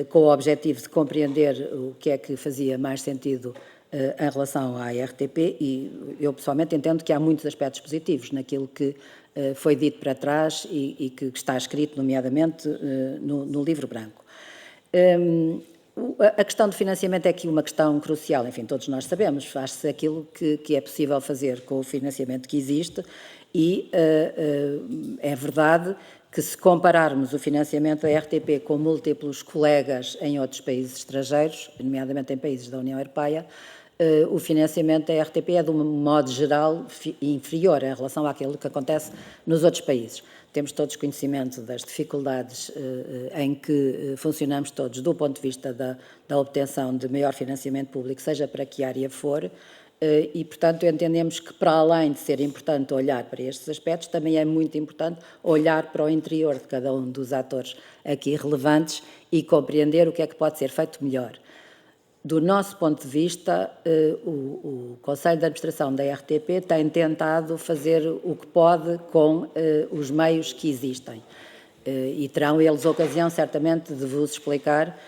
com o objetivo de compreender o que é que fazia mais sentido em relação à RTP e eu pessoalmente entendo que há muitos aspectos positivos naquilo que foi dito para trás e que está escrito nomeadamente no livro branco. A questão do financiamento é aqui uma questão crucial, enfim, todos nós sabemos, faz-se aquilo que é possível fazer com o financiamento que existe e é verdade que se compararmos o financiamento da RTP com múltiplos colegas em outros países estrangeiros, nomeadamente em países da União Europeia, o financiamento da RTP é, de um modo geral, inferior em relação àquilo que acontece nos outros países. Temos todos conhecimento das dificuldades em que funcionamos todos do ponto de vista da obtenção de maior financiamento público, seja para que área for, e, portanto, entendemos que, para além de ser importante olhar para estes aspectos, também é muito importante olhar para o interior de cada um dos atores aqui relevantes e compreender o que é que pode ser feito melhor. Do nosso ponto de vista, o Conselho de Administração da RTP tem tentado fazer o que pode com os meios que existem. E terão eles ocasião, certamente, de vos explicar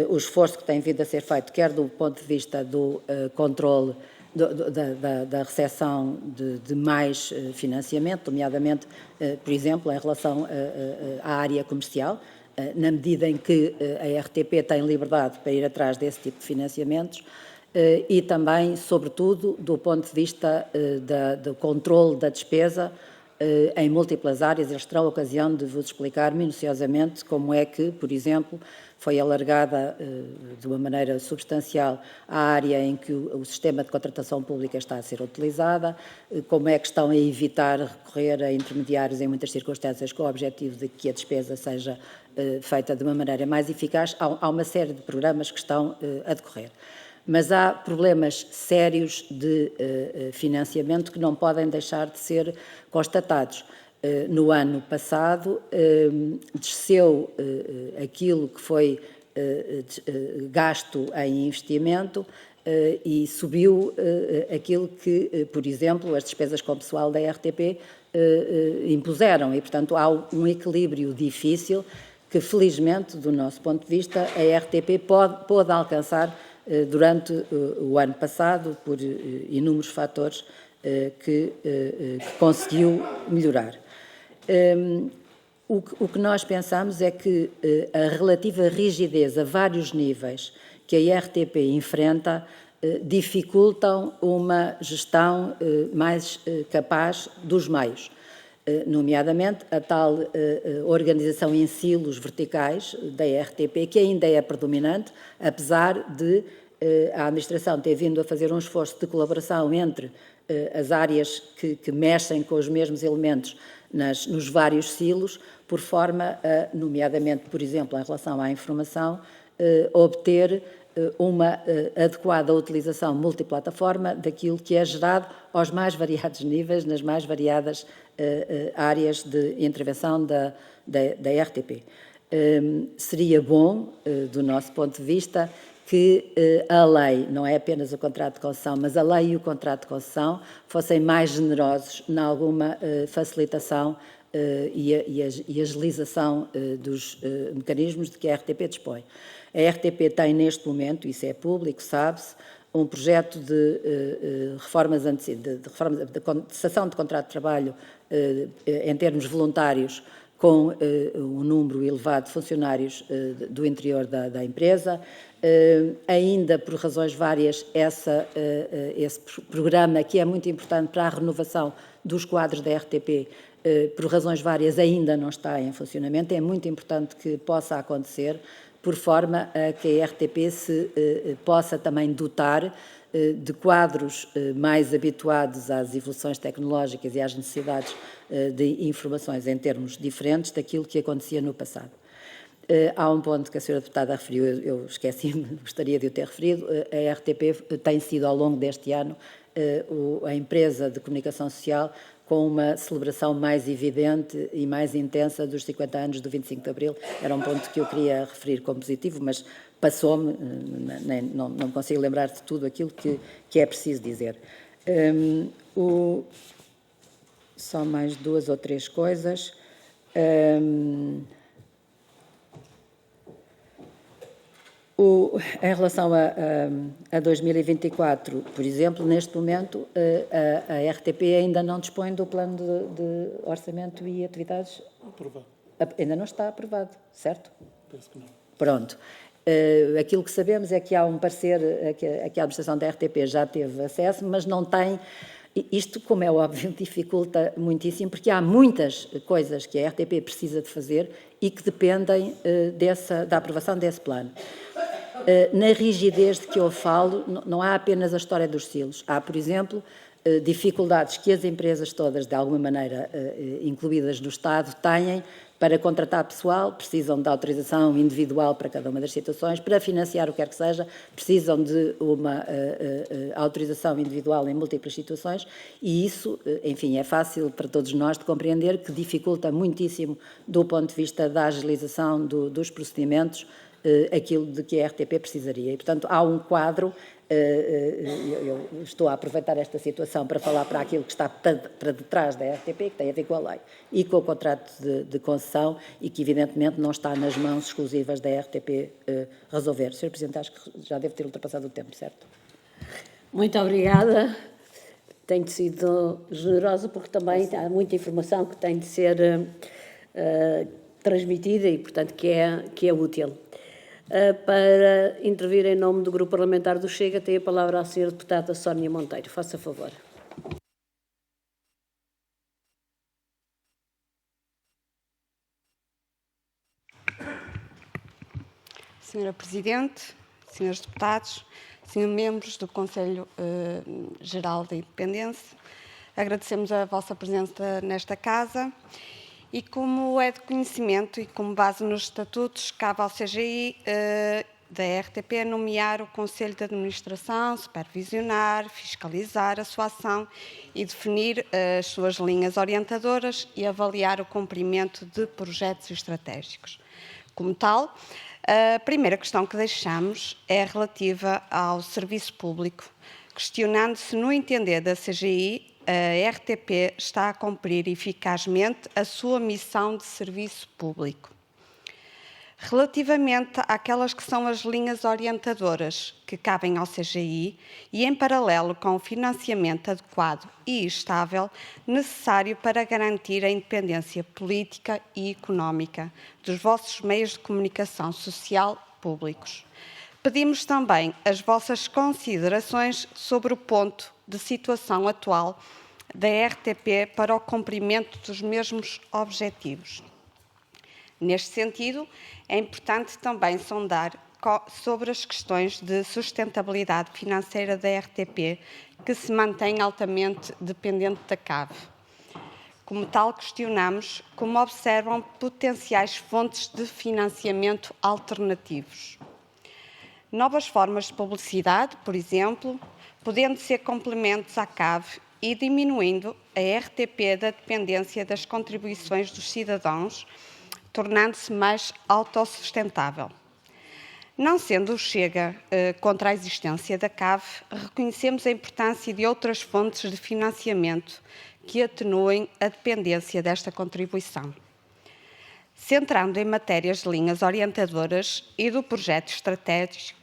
o esforço que tem vindo a ser feito, quer do ponto de vista do controle da recepção de mais financiamento, nomeadamente, por exemplo, em relação à área comercial, na medida em que a RTP tem liberdade para ir atrás desse tipo de financiamentos e também, sobretudo, do ponto de vista do controle da despesa em múltiplas áreas. Eles terão a ocasião de vos explicar minuciosamente como é que, por exemplo, foi alargada de uma maneira substancial a área em que o sistema de contratação pública está a ser utilizada, como é que estão a evitar recorrer a intermediários em muitas circunstâncias com o objetivo de que a despesa seja feita de uma maneira mais eficaz. Há uma série de programas que estão a decorrer. Mas há problemas sérios de financiamento que não podem deixar de ser constatados. No ano passado, desceu aquilo que foi gasto em investimento e subiu aquilo que, por exemplo, as despesas com pessoal da RTP impuseram. E, portanto, há um equilíbrio difícil que, felizmente, do nosso ponto de vista, a RTP pôde alcançar durante o ano passado, por inúmeros fatores que conseguiu melhorar. O que nós pensamos é que a relativa rigidez a vários níveis que a RTP enfrenta dificultam uma gestão mais capaz dos meios, nomeadamente a tal organização em silos verticais da RTP, que ainda é predominante, apesar de a administração ter vindo a fazer um esforço de colaboração entre as áreas que mexem com os mesmos elementos nos vários silos, por forma a, nomeadamente, por exemplo, em relação à informação, obter uma adequada utilização multiplataforma daquilo que é gerado aos mais variados níveis, nas mais variadas áreas de intervenção da RTP. Seria bom, do nosso ponto de vista, que a lei, não é apenas o contrato de concessão, mas a lei e o contrato de concessão fossem mais generosos em alguma facilitação e agilização dos mecanismos de que a RTP dispõe. A RTP tem neste momento, isso é público, sabe-se, um projeto de reformas de cessação de contrato de trabalho em termos voluntários com um número elevado de funcionários do interior da empresa. Ainda por razões várias, esse programa, que é muito importante para a renovação dos quadros da RTP, por razões várias ainda não está em funcionamento. É muito importante que possa acontecer, por forma a que a RTP se possa também dotar de quadros mais habituados às evoluções tecnológicas e às necessidades de informações em termos diferentes daquilo que acontecia no passado. Há um ponto que a senhora deputada referiu, eu esqueci-me, gostaria de o ter referido. A RTP tem sido, ao longo deste ano, a empresa de comunicação social com uma celebração mais evidente e mais intensa dos 50 anos do 25 de Abril. Era um ponto que eu queria referir como positivo, mas passou-me, não consigo lembrar de tudo aquilo que é preciso dizer. Só mais 2 ou 3 coisas. Em relação a 2024, por exemplo, neste momento, a RTP ainda não dispõe do plano de orçamento e atividades? Aprovado. Ainda não está aprovado, certo? Penso que não. Pronto. Aquilo que sabemos é que há um parecer que a administração da RTP já teve acesso, mas não tem. Isto, como é óbvio, dificulta muitíssimo, porque há muitas coisas que a RTP precisa de fazer e que dependem da aprovação desse plano. Na rigidez de que eu falo, não há apenas a história dos silos. Há, por exemplo, dificuldades que as empresas todas, de alguma maneira incluídas no Estado, têm para contratar pessoal, precisam de autorização individual para cada uma das situações, para financiar o que quer que seja, precisam de uma autorização individual em múltiplas situações, e isso, enfim, é fácil para todos nós de compreender que dificulta muitíssimo, do ponto de vista da agilização dos procedimentos, aquilo de que a RTP precisaria. E, portanto, há um quadro, eu estou a aproveitar esta situação para falar para aquilo que está para detrás da RTP, que tem a ver com a lei e com o contrato de concessão e que, evidentemente, não está nas mãos exclusivas da RTP resolver. Sr. Presidente, acho que já deve ter ultrapassado o tempo, certo? Muito obrigada. Tenho sido generosa porque também há muita informação que tem de ser transmitida e, portanto, que é útil. Para intervir em nome do Grupo Parlamentar do Chega, tem a palavra a Sra. Deputada Sónia Monteiro. Faça favor. Senhora Presidente, senhores deputados, senhores membros do Conselho Geral da Independência, agradecemos a vossa presença nesta Casa e, como é de conhecimento e como base nos estatutos, cabe ao CGI da RTP nomear o Conselho de Administração, supervisionar, fiscalizar a sua ação e definir as suas linhas orientadoras e avaliar o cumprimento de projetos estratégicos. Como tal, a primeira questão que deixamos é relativa ao serviço público, questionando se, no entender da CGI, a RTP está a cumprir eficazmente a sua missão de serviço público. Relativamente àquelas que são as linhas orientadoras que cabem ao CGI e, em paralelo com o financiamento adequado e estável necessário para garantir a independência política e económica dos vossos meios de comunicação social públicos. Pedimos também as vossas considerações sobre o ponto de situação atual da RTP para o cumprimento dos mesmos objetivos. Neste sentido, é importante também sondar sobre as questões de sustentabilidade financeira da RTP, que se mantém altamente dependente da CAV. Como tal, questionamos como observam potenciais fontes de financiamento alternativos. Novas formas de publicidade, por exemplo, podendo ser complementos à CAV e diminuindo a RTP da dependência das contribuições dos cidadãos, tornando-se mais autossustentável. Não sendo o Chega contra a existência da CAV, reconhecemos a importância de outras fontes de financiamento que atenuem a dependência desta contribuição. Centrando em matérias de linhas orientadoras e do projeto estratégico,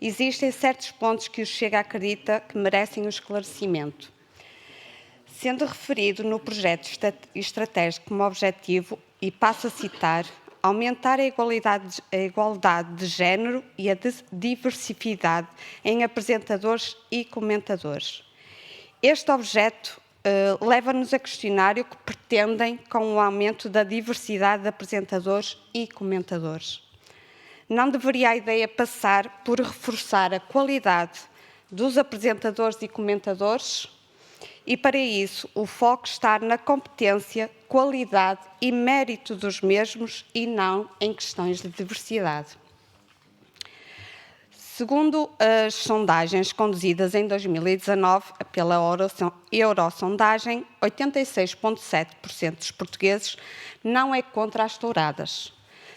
existem certos pontos que o Chega acredita que merecem o esclarecimento. Sendo referido no projeto estratégico como objetivo, e passo a citar, aumentar a igualdade de género e a diversidade em apresentadores e comentadores. Este objeto leva-nos a questionar o que pretendem com o aumento da diversidade de apresentadores e comentadores. Não deveria a ideia passar por reforçar a qualidade dos apresentadores e comentadores? e, para isso, o foco está na competência, qualidade e mérito dos mesmos e não em questões de diversidade. Segundo as sondagens conduzidas em 2019 pela Eurosondagem, 86,7% dos portugueses não é contra as touradas,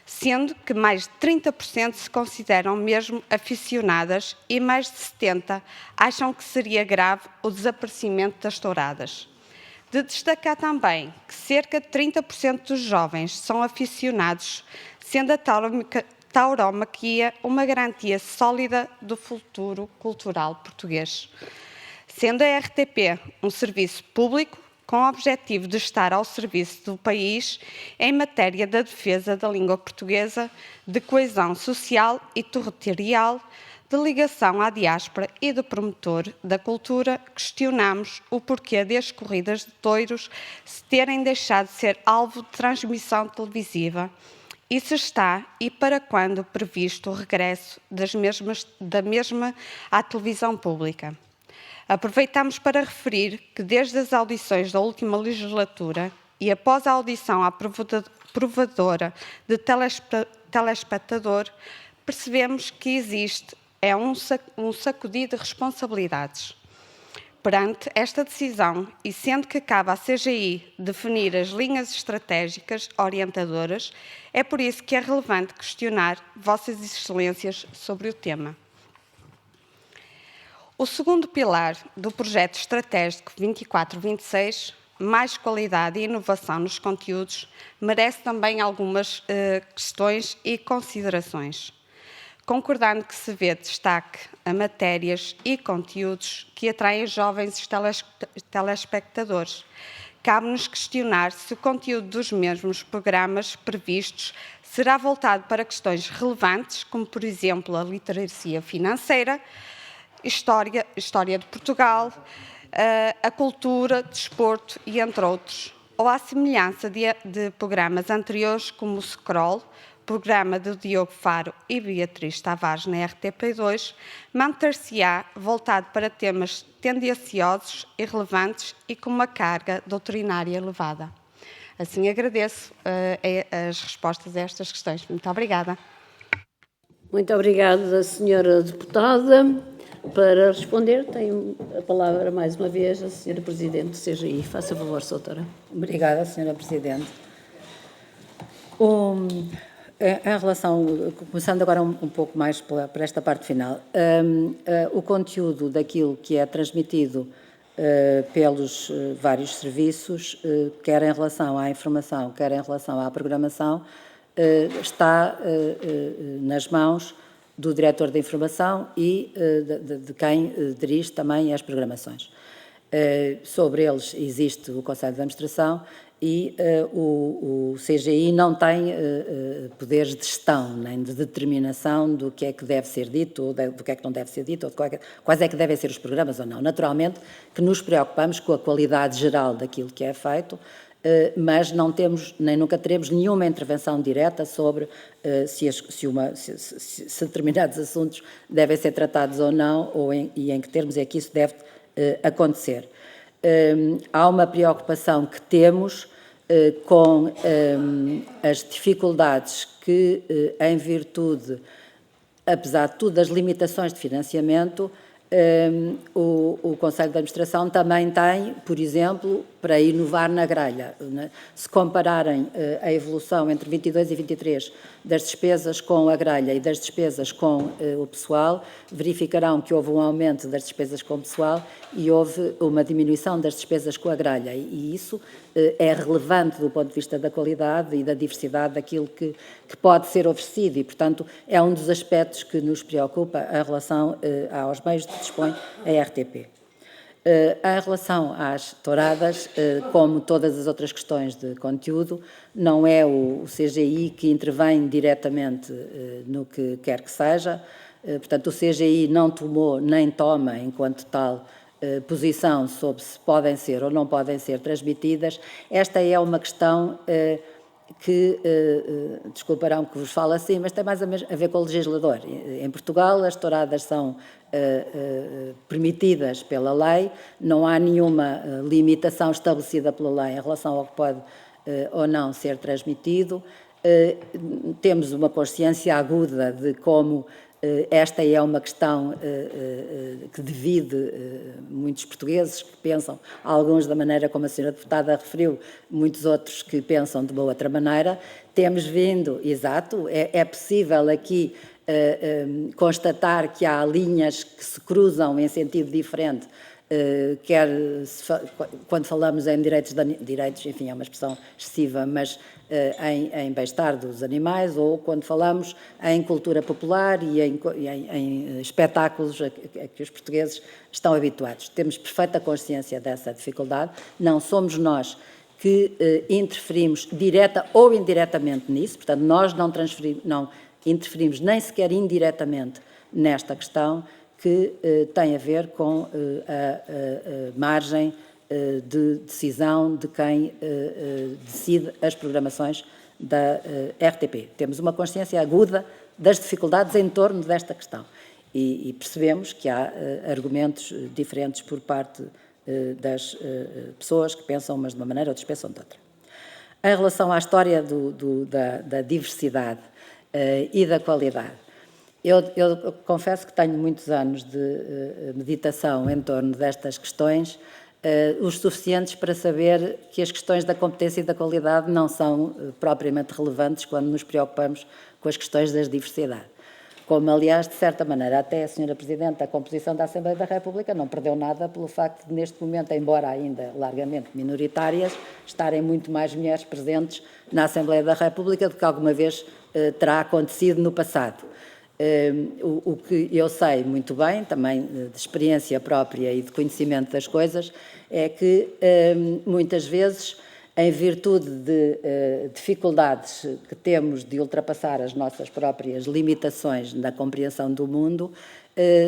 sendo que mais de 30% se consideram mesmo aficionadas e mais de 70% acham que seria grave o desaparecimento das touradas. De destacar também que cerca de 30% dos jovens são aficionados, sendo a tauromaquia uma garantia sólida do futuro cultural português. Sendo a RTP um serviço público com o objetivo de estar ao serviço do país em matéria da defesa da língua portuguesa, de coesão social e territorial, de ligação à diáspora e do promotor da cultura, questionamos o porquê das corridas de touros se terem deixado de ser alvo de transmissão televisiva e se está e para quando previsto o regresso da mesma à televisão pública. Aproveitamos para referir que desde as audições da última legislatura e após a audição à provadora de telespectador, percebemos que existe um sacudir de responsabilidades. Perante esta decisão, e sendo que cabe à CGI definir as linhas estratégicas orientadoras, é por isso que é relevante questionar Vossas Excelências sobre o tema. O segundo pilar do projeto estratégico 24-26, mais qualidade e inovação nos conteúdos, merece também algumas questões e considerações. Concordando que se vê destaque a matérias e conteúdos que atraem jovens telespectadores, cabe-nos questionar se o conteúdo dos mesmos programas previstos será voltado para questões relevantes, como, por exemplo, a literacia financeira, história de Portugal, a cultura, desporto e entre outros, ou à semelhança de programas anteriores como o Scroll, programa de Diogo Faro e Beatriz Tavares na RTP2, manter-se-á voltado para temas tendenciosos e relevantes e com uma carga doutrinária elevada. Assim, agradeço as respostas a estas questões. Muito obrigada. Muito obrigada, senhora deputada. Para responder, tem a palavra mais uma vez a senhora Presidente do CGI. Faça favor, doutora. Obrigada, senhora Presidente. Em relação, começando agora um pouco mais para esta parte final, o conteúdo daquilo que é transmitido pelos vários serviços, quer em relação à informação, quer em relação à programação, está nas mãos do diretor da informação e de quem dirige também as programações. Sobre eles existe o Conselho de Administração e o CGI não tem poderes de gestão, nem de determinação do que é que deve ser dito, ou do que é que não deve ser dito, ou de quais é que devem ser os programas ou não. Naturalmente que nos preocupamos com a qualidade geral daquilo que é feito, mas não temos, nem nunca teremos nenhuma intervenção direta sobre se determinados assuntos devem ser tratados ou não, e em que termos é que isso deve acontecer. Há uma preocupação que temos com as dificuldades que, em virtude, apesar de tudo, das limitações de financiamento, o Conselho de Administração também tem, por exemplo, para inovar na grelha. Se compararem a evolução entre 22 e 23 das despesas com a grelha e das despesas com o pessoal, verificarão que houve um aumento das despesas com o pessoal e houve uma diminuição das despesas com a grelha. E isso é relevante do ponto de vista da qualidade e da diversidade daquilo que pode ser oferecido e, portanto, é um dos aspectos que nos preocupa em relação aos meios de dispõe a RTP. Em relação às touradas, como todas as outras questões de conteúdo, não é o CGI que intervém diretamente no que quer que seja, portanto o CGI não tomou nem toma, enquanto tal, posição sobre se podem ser ou não podem ser transmitidas. Esta é uma questão que, desculparão que vos falo assim, mas tem mais a ver com o legislador. Em Portugal, as touradas são permitidas pela lei, não há nenhuma limitação estabelecida pela lei em relação ao que pode ou não ser transmitido. Temos uma consciência aguda de como esta é uma questão que divide muitos portugueses que pensam, alguns da maneira como a senhora deputada referiu, muitos outros que pensam de uma outra maneira. Temos vindo, exato, é possível aqui constatar que há linhas que se cruzam em sentido diferente, quer quando falamos em direitos, enfim, é uma expressão excessiva, mas em bem-estar dos animais, ou quando falamos em cultura popular e em espetáculos a que os portugueses estão habituados. Temos perfeita consciência dessa dificuldade, não somos nós que interferimos direta ou indiretamente nisso, portanto, nós não interferimos nem sequer indiretamente nesta questão, que tem a ver com a margem de decisão de quem decide as programações da RTP. Temos uma consciência aguda das dificuldades em torno desta questão e percebemos que há argumentos diferentes por parte das pessoas que pensam umas de uma maneira, outras pensam de outra. Em relação à história da diversidade e da qualidade, eu confesso que tenho muitos anos de meditação em torno destas questões, os suficientes para saber que as questões da competência e da qualidade não são propriamente relevantes quando nos preocupamos com as questões da diversidade. Como, aliás, de certa maneira, até a Sra. Presidente, a composição da Assembleia da República não perdeu nada pelo facto de, neste momento, embora ainda largamente minoritárias, estarem muito mais mulheres presentes na Assembleia da República do que alguma vez terá acontecido no passado. O que eu sei muito bem, também de experiência própria e de conhecimento das coisas, é que muitas vezes, em virtude de dificuldades que temos de ultrapassar as nossas próprias limitações na compreensão do mundo,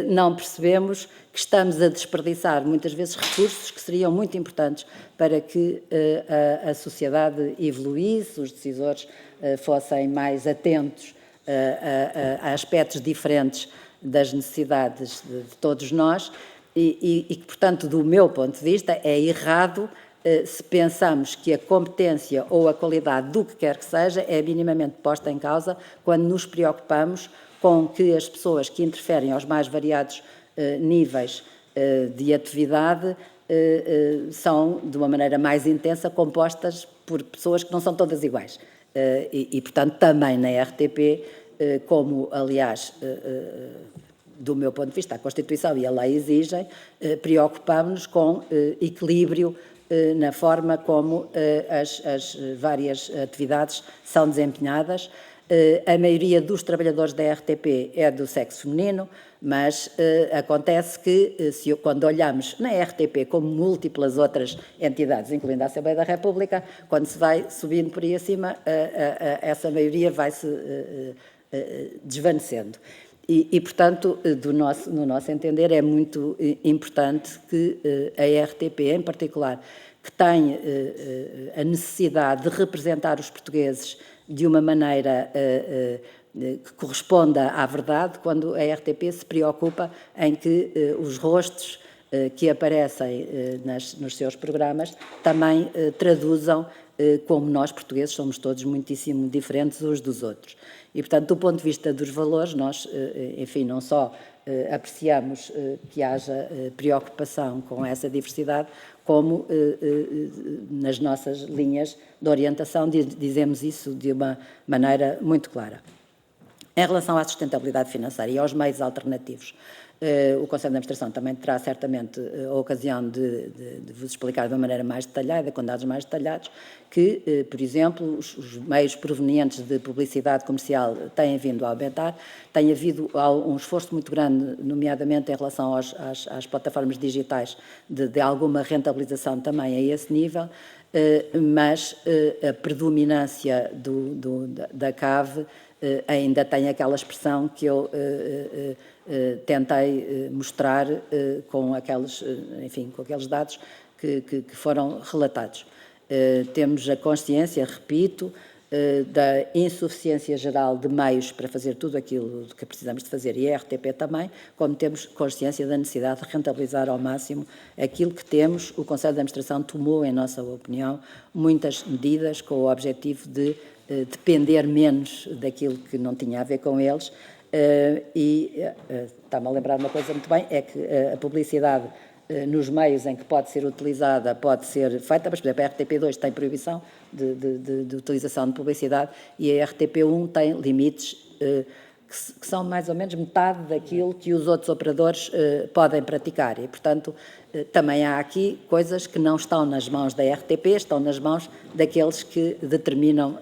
não percebemos que estamos a desperdiçar muitas vezes recursos que seriam muito importantes para que a sociedade evoluísse, os decisores fossem mais atentos a aspectos diferentes das necessidades de todos nós e que, portanto, do meu ponto de vista, é errado se pensamos que a competência ou a qualidade do que quer que seja é minimamente posta em causa quando nos preocupamos com que as pessoas que interferem aos mais variados níveis de atividade são, de uma maneira mais intensa, compostas por pessoas que não são todas iguais. E, portanto, também na RTP, como, aliás, do meu ponto de vista, a Constituição e a lei exigem, preocupamos-nos com equilíbrio na forma como as várias atividades são desempenhadas. A maioria dos trabalhadores da RTP é do sexo feminino, mas acontece que, quando olhamos na RTP como múltiplas outras entidades, incluindo a Assembleia da República, quando se vai subindo por aí acima, essa maioria vai-se desvanecendo. E, portanto, no nosso entender, é muito importante que a RTP, em particular, que tem a necessidade de representar os portugueses de uma maneira que corresponda à verdade, quando a RTP se preocupa em que os rostos que aparecem nos seus programas também traduzam como nós, portugueses, somos todos muitíssimo diferentes uns dos outros. E, portanto, do ponto de vista dos valores, nós, enfim, não só apreciamos que haja preocupação com essa diversidade, como nas nossas linhas de orientação dizemos isso de uma maneira muito clara. Em relação à sustentabilidade financeira e aos meios alternativos, o Conselho de Administração também terá certamente a ocasião de vos explicar de uma maneira mais detalhada, com dados mais detalhados, que, por exemplo, os meios provenientes de publicidade comercial têm vindo a aumentar, tem havido um esforço muito grande, nomeadamente em relação às plataformas digitais, de alguma rentabilização também a esse nível, mas a predominância da CAV ainda tem aquela expressão que eu tentei mostrar com aqueles dados que foram relatados. Temos a consciência, repito, da insuficiência geral de meios para fazer tudo aquilo que precisamos de fazer, e a RTP também, como temos consciência da necessidade de rentabilizar ao máximo aquilo que temos. O Conselho de Administração tomou, em nossa opinião, muitas medidas com o objetivo de depender menos daquilo que não tinha a ver com eles, está-me a lembrar de uma coisa muito bem, é que a publicidade nos meios em que pode ser utilizada, pode ser feita, mas, por exemplo, a RTP2 tem proibição de utilização de publicidade e a RTP1 tem limites que são mais ou menos metade daquilo que os outros operadores podem praticar. E, portanto, também há aqui coisas que não estão nas mãos da RTP, estão nas mãos daqueles que determinam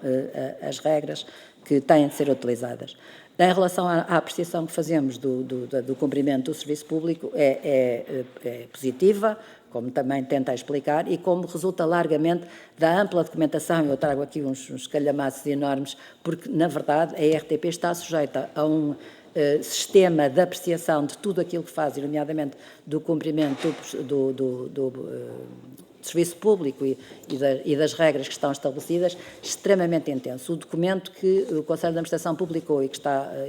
as regras que têm de ser utilizadas. Em relação à apreciação que fazemos do cumprimento do serviço público, é positiva, como também tenta explicar, e como resulta largamente da ampla documentação. Eu trago aqui uns calhamaços enormes, porque, na verdade, a RTP está sujeita a um sistema de apreciação de tudo aquilo que faz, nomeadamente do cumprimento do serviço público e das regras que estão estabelecidas, extremamente intenso. O documento que o Conselho de Administração publicou e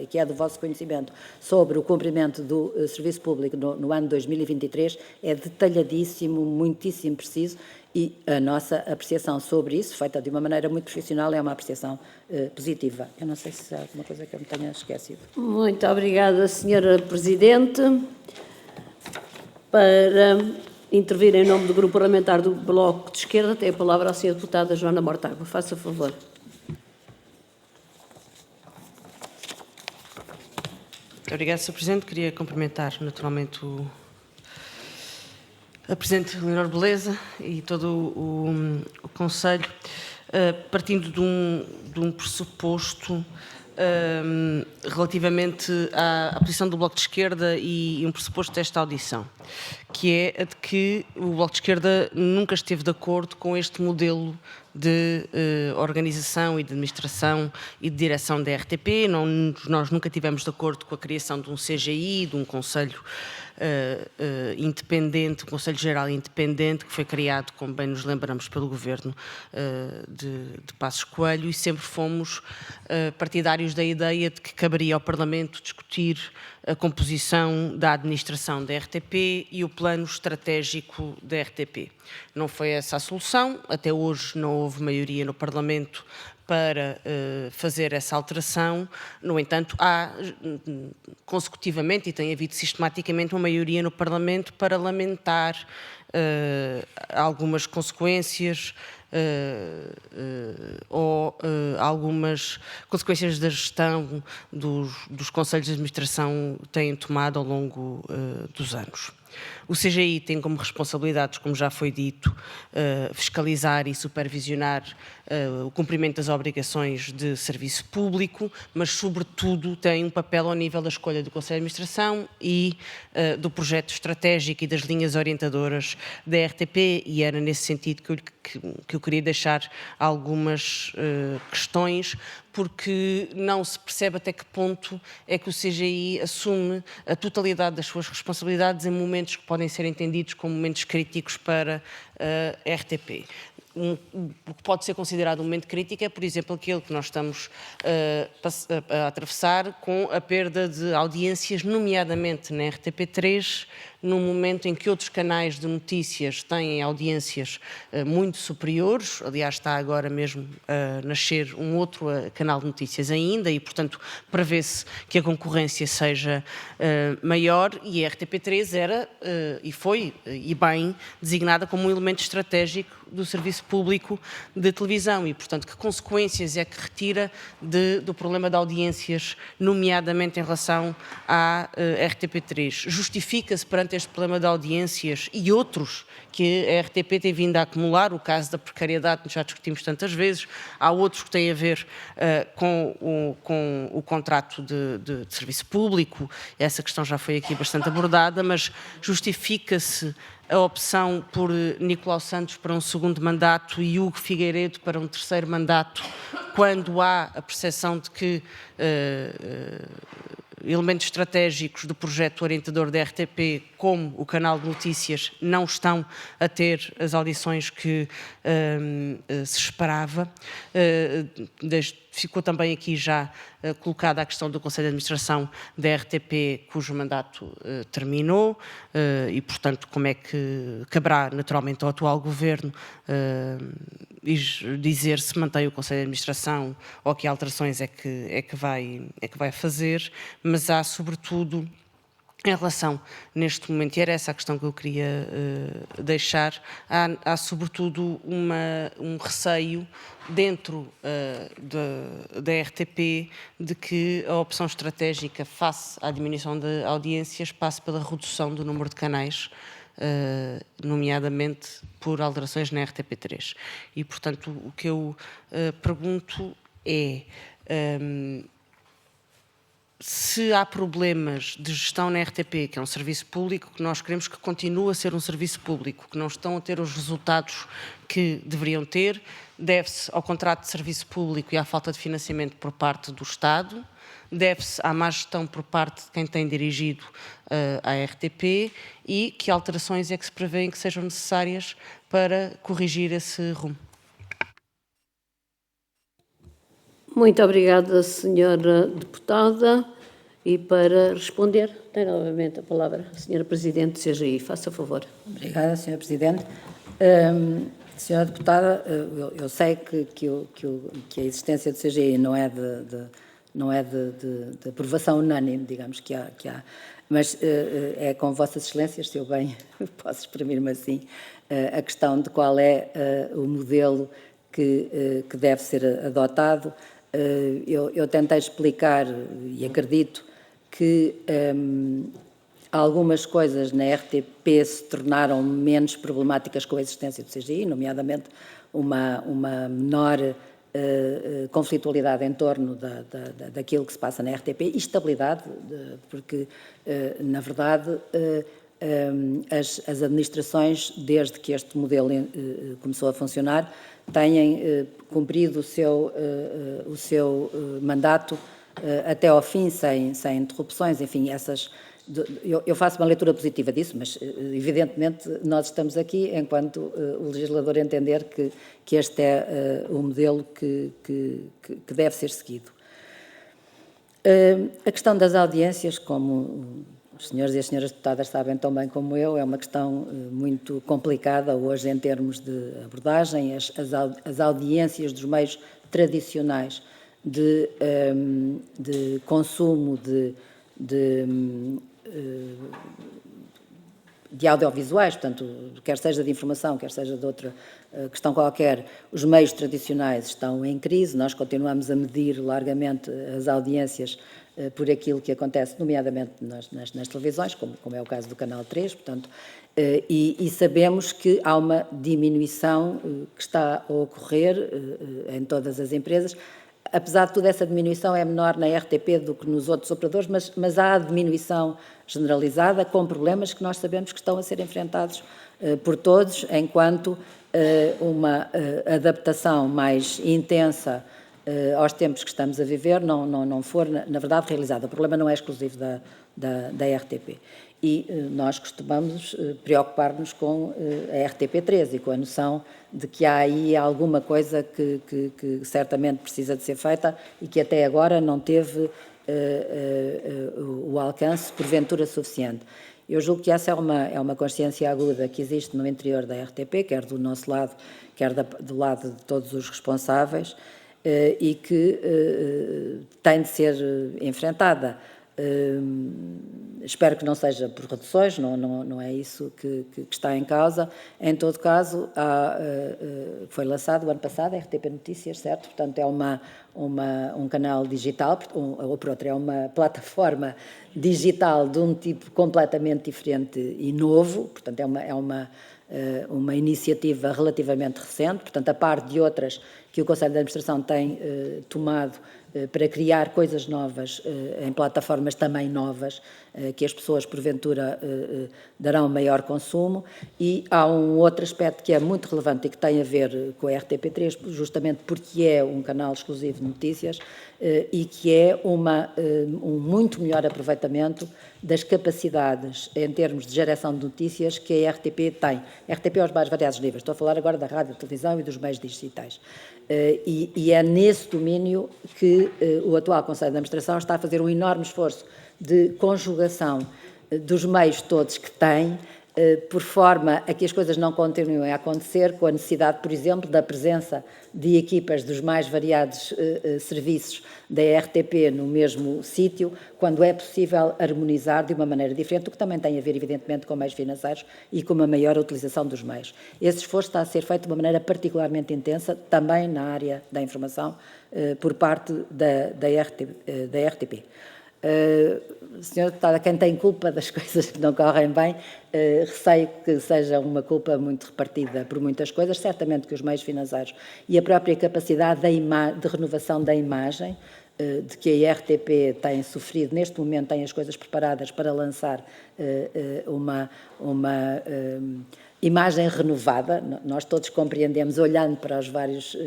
que é do vosso conhecimento sobre o cumprimento do serviço público no ano 2023 é detalhadíssimo, muitíssimo preciso, e a nossa apreciação sobre isso, feita de uma maneira muito profissional, é uma apreciação positiva. Eu não sei se há alguma coisa que eu me tenha esquecido. Muito obrigada, Sra. Presidente. Para intervir em nome do Grupo Parlamentar do Bloco de Esquerda, tem a palavra a Sra. Deputada Joana Mortágua. Faça favor. Muito obrigada, Sr. Presidente. Queria cumprimentar naturalmente a Presidente Leonor Beleza e todo o Conselho, partindo de um pressuposto relativamente à posição do Bloco de Esquerda e um pressuposto desta audição, que é a de que o Bloco de Esquerda nunca esteve de acordo com este modelo de organização e de administração e de direção da RTP. Nós nunca tivemos de acordo com a criação de um CGI, de um Conselho independente, um Conselho Geral independente, que foi criado, como bem nos lembramos, pelo Governo de Passos Coelho, e sempre fomos partidários da ideia de que caberia ao Parlamento discutir a composição da administração da RTP e o plano estratégico da RTP. Não foi essa a solução, até hoje não houve maioria no Parlamento para fazer essa alteração. No entanto, há consecutivamente, e tem havido sistematicamente, uma maioria no Parlamento para lamentar algumas consequências ou algumas consequências da gestão dos Conselhos de Administração têm tomado ao longo dos anos. O CGI tem como responsabilidades, como já foi dito, fiscalizar e supervisionar o cumprimento das obrigações de serviço público, mas, sobretudo, tem um papel ao nível da escolha do Conselho de Administração e do projeto estratégico e das linhas orientadoras da RTP, e era nesse sentido que eu queria deixar algumas questões, porque não se percebe até que ponto é que o CGI assume a totalidade das suas responsabilidades em momentos que podem ser entendidos como momentos críticos para a RTP. O que pode ser considerado um momento crítico é, por exemplo, aquele que nós estamos a atravessar com a perda de audiências, nomeadamente na RTP3, num momento em que outros canais de notícias têm audiências muito superiores. Aliás, está agora mesmo a nascer um outro canal de notícias ainda e, portanto, prevê-se que a concorrência seja maior, e a RTP3 era, e foi, e bem, designada como um elemento estratégico do serviço público de televisão e, portanto, que consequências é que retira do problema de audiências, nomeadamente em relação à RTP3? Justifica-se perante este problema de audiências e outros que a RTP tem vindo a acumular, o caso da precariedade, que já discutimos tantas vezes, há outros que têm a ver com o contrato de serviço público, essa questão já foi aqui bastante abordada, mas justifica-se a opção por Nicolau Santos para um segundo mandato e Hugo Figueiredo para um terceiro mandato, quando há a percepção de que elementos estratégicos do projeto orientador da RTP, como o canal de notícias, não estão a ter as audições que se esperava. Ficou também aqui já colocada a questão do Conselho de Administração da RTP, cujo mandato terminou, e, portanto, como é que caberá naturalmente ao atual Governo dizer se mantém o Conselho de Administração ou que alterações é que vai fazer, mas há, sobretudo, em relação, neste momento, e era essa a questão que eu queria deixar, há sobretudo um receio dentro da RTP de que a opção estratégica face à diminuição de audiências passe pela redução do número de canais, nomeadamente por alterações na RTP3. E, portanto, o que eu pergunto é se há problemas de gestão na RTP, que é um serviço público, que nós queremos que continue a ser um serviço público, que não estão a ter os resultados que deveriam ter, deve-se ao contrato de serviço público e à falta de financiamento por parte do Estado, deve-se à má gestão por parte de quem tem dirigido a RTP, e que alterações é que se prevêem que sejam necessárias para corrigir esse rumo. Muito obrigada, senhora deputada. E para responder, tem novamente a palavra a senhora Presidente do CGI. Faça favor. Obrigada, senhora Presidente. Senhora deputada, eu sei que a existência do CGI não é de aprovação unânime, digamos que há, mas é com vossas excelências, se eu bem posso exprimir-me assim, a questão de qual é o modelo que deve ser adotado. Eu tentei explicar, e acredito que algumas coisas na RTP se tornaram menos problemáticas com a existência do CGI, nomeadamente uma menor conflitualidade em torno daquilo que se passa na RTP e estabilidade, porque, na verdade, as administrações, desde que este modelo começou a funcionar, têm cumprido o seu mandato até ao fim, sem interrupções, enfim, eu faço uma leitura positiva disso, mas evidentemente nós estamos aqui enquanto o legislador entender que este é o modelo que deve ser seguido. A questão das audiências, como os senhores e as senhoras deputadas sabem tão bem como eu, é uma questão muito complicada hoje em termos de abordagem. As audiências dos meios tradicionais de consumo de audiovisuais, portanto, quer seja de informação, quer seja de outra questão qualquer, os meios tradicionais estão em crise. Nós continuamos a medir largamente as audiências por aquilo que acontece, nomeadamente nas televisões, como é o caso do Canal 3, portanto, e sabemos que há uma diminuição que está a ocorrer em todas as empresas. Apesar de tudo, essa diminuição é menor na RTP do que nos outros operadores, mas há diminuição generalizada com problemas que nós sabemos que estão a ser enfrentados por todos, enquanto uma adaptação mais intensa aos tempos que estamos a viver não for, na verdade, realizada. O problema não é exclusivo da RTP. E nós costumamos preocupar-nos com a RTP3 e com a noção de que há aí alguma coisa que certamente precisa de ser feita e que até agora não teve o alcance, porventura, suficiente. Eu julgo que essa é uma consciência aguda que existe no interior da RTP, quer do nosso lado, quer do lado de todos os responsáveis, e que tem de ser enfrentada. Espero que não seja por reduções, não é isso que está em causa. Em todo caso, foi lançado o ano passado a RTP Notícias, certo? Portanto, é um canal digital, ou por outra, é uma plataforma digital de um tipo completamente diferente e novo, portanto, é uma iniciativa relativamente recente, portanto, a par de outras que o Conselho de Administração tem tomado para criar coisas novas em plataformas também novas, que as pessoas, porventura, darão maior consumo. E há um outro aspecto que é muito relevante e que tem a ver com a RTP3, justamente porque é um canal exclusivo de notícias e que é um muito melhor aproveitamento das capacidades em termos de geração de notícias que a RTP tem. A RTP aos mais variados níveis. Estou a falar agora da rádio, da televisão e dos meios digitais. E é nesse domínio que o atual Conselho de Administração está a fazer um enorme esforço de conjugação dos meios todos que tem, por forma a que as coisas não continuem a acontecer, com a necessidade, por exemplo, da presença de equipas dos mais variados serviços da RTP no mesmo sítio, quando é possível harmonizar de uma maneira diferente, o que também tem a ver, evidentemente, com meios financeiros e com uma maior utilização dos meios. Esse esforço está a ser feito de uma maneira particularmente intensa, também na área da informação, por parte da RTP. Senhora Deputada, quem tem culpa das coisas que não correm bem, receio que seja uma culpa muito repartida por muitas coisas, certamente que os meios financeiros e a própria capacidade de renovação da imagem, de que a RTP tem sofrido, neste momento tem as coisas preparadas para lançar uma imagem renovada. Nós todos compreendemos, olhando para os vários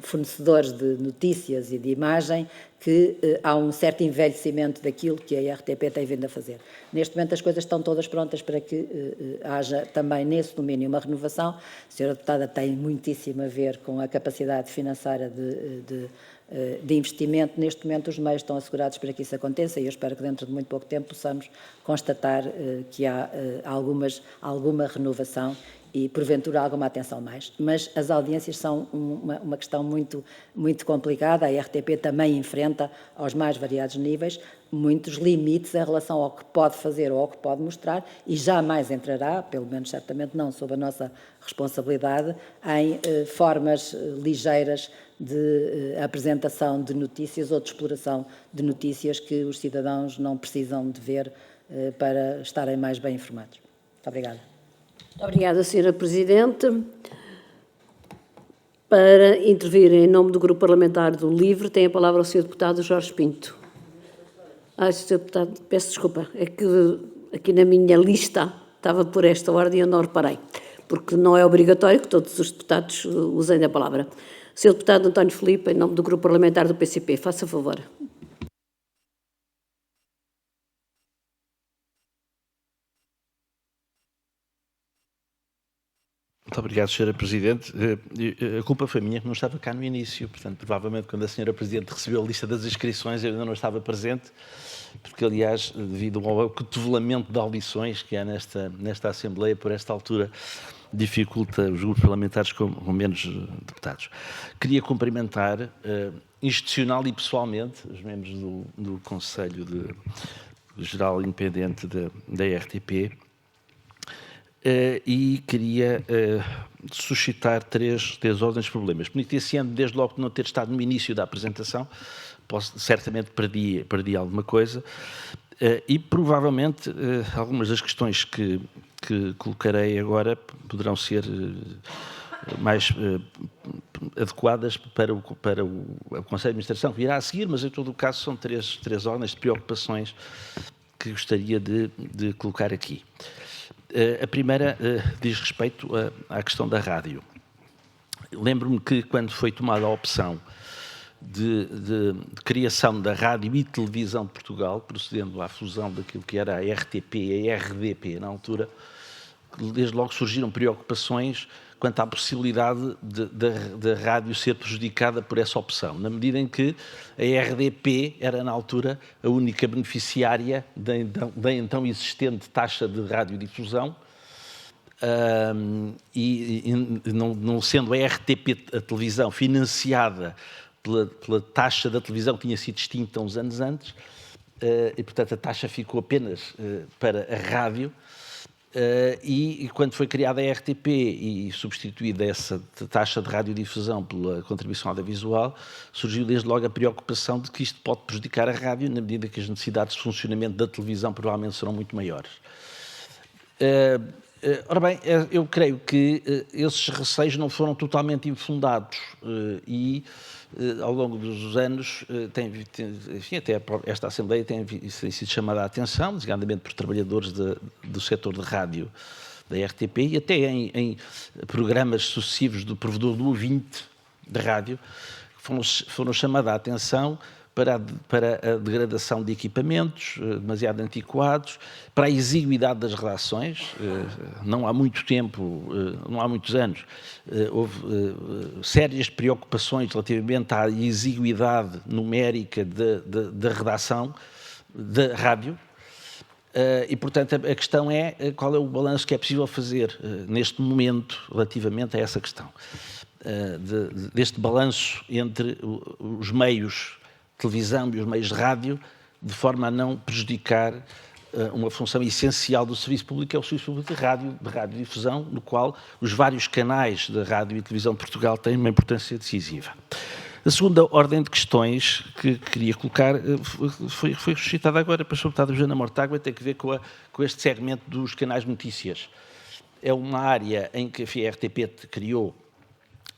fornecedores de notícias e de imagem, que há um certo envelhecimento daquilo que a RTP tem vindo a fazer. Neste momento as coisas estão todas prontas para que haja também nesse domínio uma renovação. A senhora Deputada tem muitíssimo a ver com a capacidade financeira de investimento. Neste momento os meios estão assegurados para que isso aconteça e eu espero que dentro de muito pouco tempo possamos constatar que há alguma renovação e, porventura, alguma atenção mais. Mas as audiências são uma questão muito, muito complicada. A RTP também enfrenta, aos mais variados níveis, muitos limites em relação ao que pode fazer ou ao que pode mostrar e jamais entrará, pelo menos certamente não sob a nossa responsabilidade, em formas ligeiras de apresentação de notícias ou de exploração de notícias que os cidadãos não precisam de ver para estarem mais bem informados. Muito obrigada. Muito obrigada, Sra. Presidente. Para intervir em nome do Grupo Parlamentar do LIVRE, tem a palavra o Sr. Deputado Jorge Pinto. Sr. Deputado, peço desculpa, é que aqui na minha lista estava por esta ordem e eu não reparei, porque não é obrigatório que todos os deputados usem a palavra. Sr. Deputado António Filipe, em nome do Grupo Parlamentar do PCP, faça favor. Muito obrigado, Sra. Presidente. A culpa foi minha que não estava cá no início, portanto, provavelmente quando a Sra. Presidente recebeu a lista das inscrições eu ainda não estava presente, porque, aliás, devido ao acotovelamento de audições que há nesta Assembleia, por esta altura, dificulta os grupos parlamentares com menos deputados. Queria cumprimentar institucional e pessoalmente os membros do Conselho Geral Independente da RTP, e queria suscitar três ordens de problemas. Penitenciando desde logo de não ter estado no início da apresentação, certamente perdi alguma coisa, e provavelmente algumas das questões que colocarei agora poderão ser mais adequadas para o Conselho de Administração que virá a seguir, mas em todo o caso são três ordens de preocupações que gostaria de colocar aqui. A primeira diz respeito à questão da rádio. Lembro-me que quando foi tomada a opção de criação da Rádio e Televisão de Portugal, procedendo à fusão daquilo que era a RTP e a RDP na altura, desde logo surgiram preocupações quanto à possibilidade da rádio ser prejudicada por essa opção, na medida em que a RDP era, na altura, a única beneficiária da então existente taxa de radiodifusão, e não sendo a RTP, a televisão, financiada pela taxa da televisão que tinha sido extinta uns anos antes, e, portanto, a taxa ficou apenas para a rádio. E quando foi criada a RTP e substituída essa taxa de radiodifusão pela contribuição audiovisual, surgiu desde logo a preocupação de que isto pode prejudicar a rádio, na medida que as necessidades de funcionamento da televisão provavelmente serão muito maiores. Ora bem, eu creio que esses receios não foram totalmente infundados e ao longo dos anos, enfim, até esta Assembleia tem sido chamada a atenção, designadamente por trabalhadores do setor de rádio da RTP e até em programas sucessivos do provedor do ouvinte de rádio, foram chamados a atenção para a degradação de equipamentos demasiado antiquados, para a exiguidade das redações. Não há muito tempo, não há muitos anos, houve sérias preocupações relativamente à exiguidade numérica da redação da rádio. E, portanto, a questão é qual é o balanço que é possível fazer neste momento relativamente a essa questão. Deste balanço entre os meios de televisão e os meios de rádio, de forma a não prejudicar uma função essencial do serviço público, que é o serviço público de radiodifusão, no qual os vários canais de rádio e televisão de Portugal têm uma importância decisiva. A segunda ordem de questões que queria colocar foi suscitada agora pela deputada Joana Mortágua, tem que ver com este segmento dos canais de notícias. É uma área em que a RTP criou,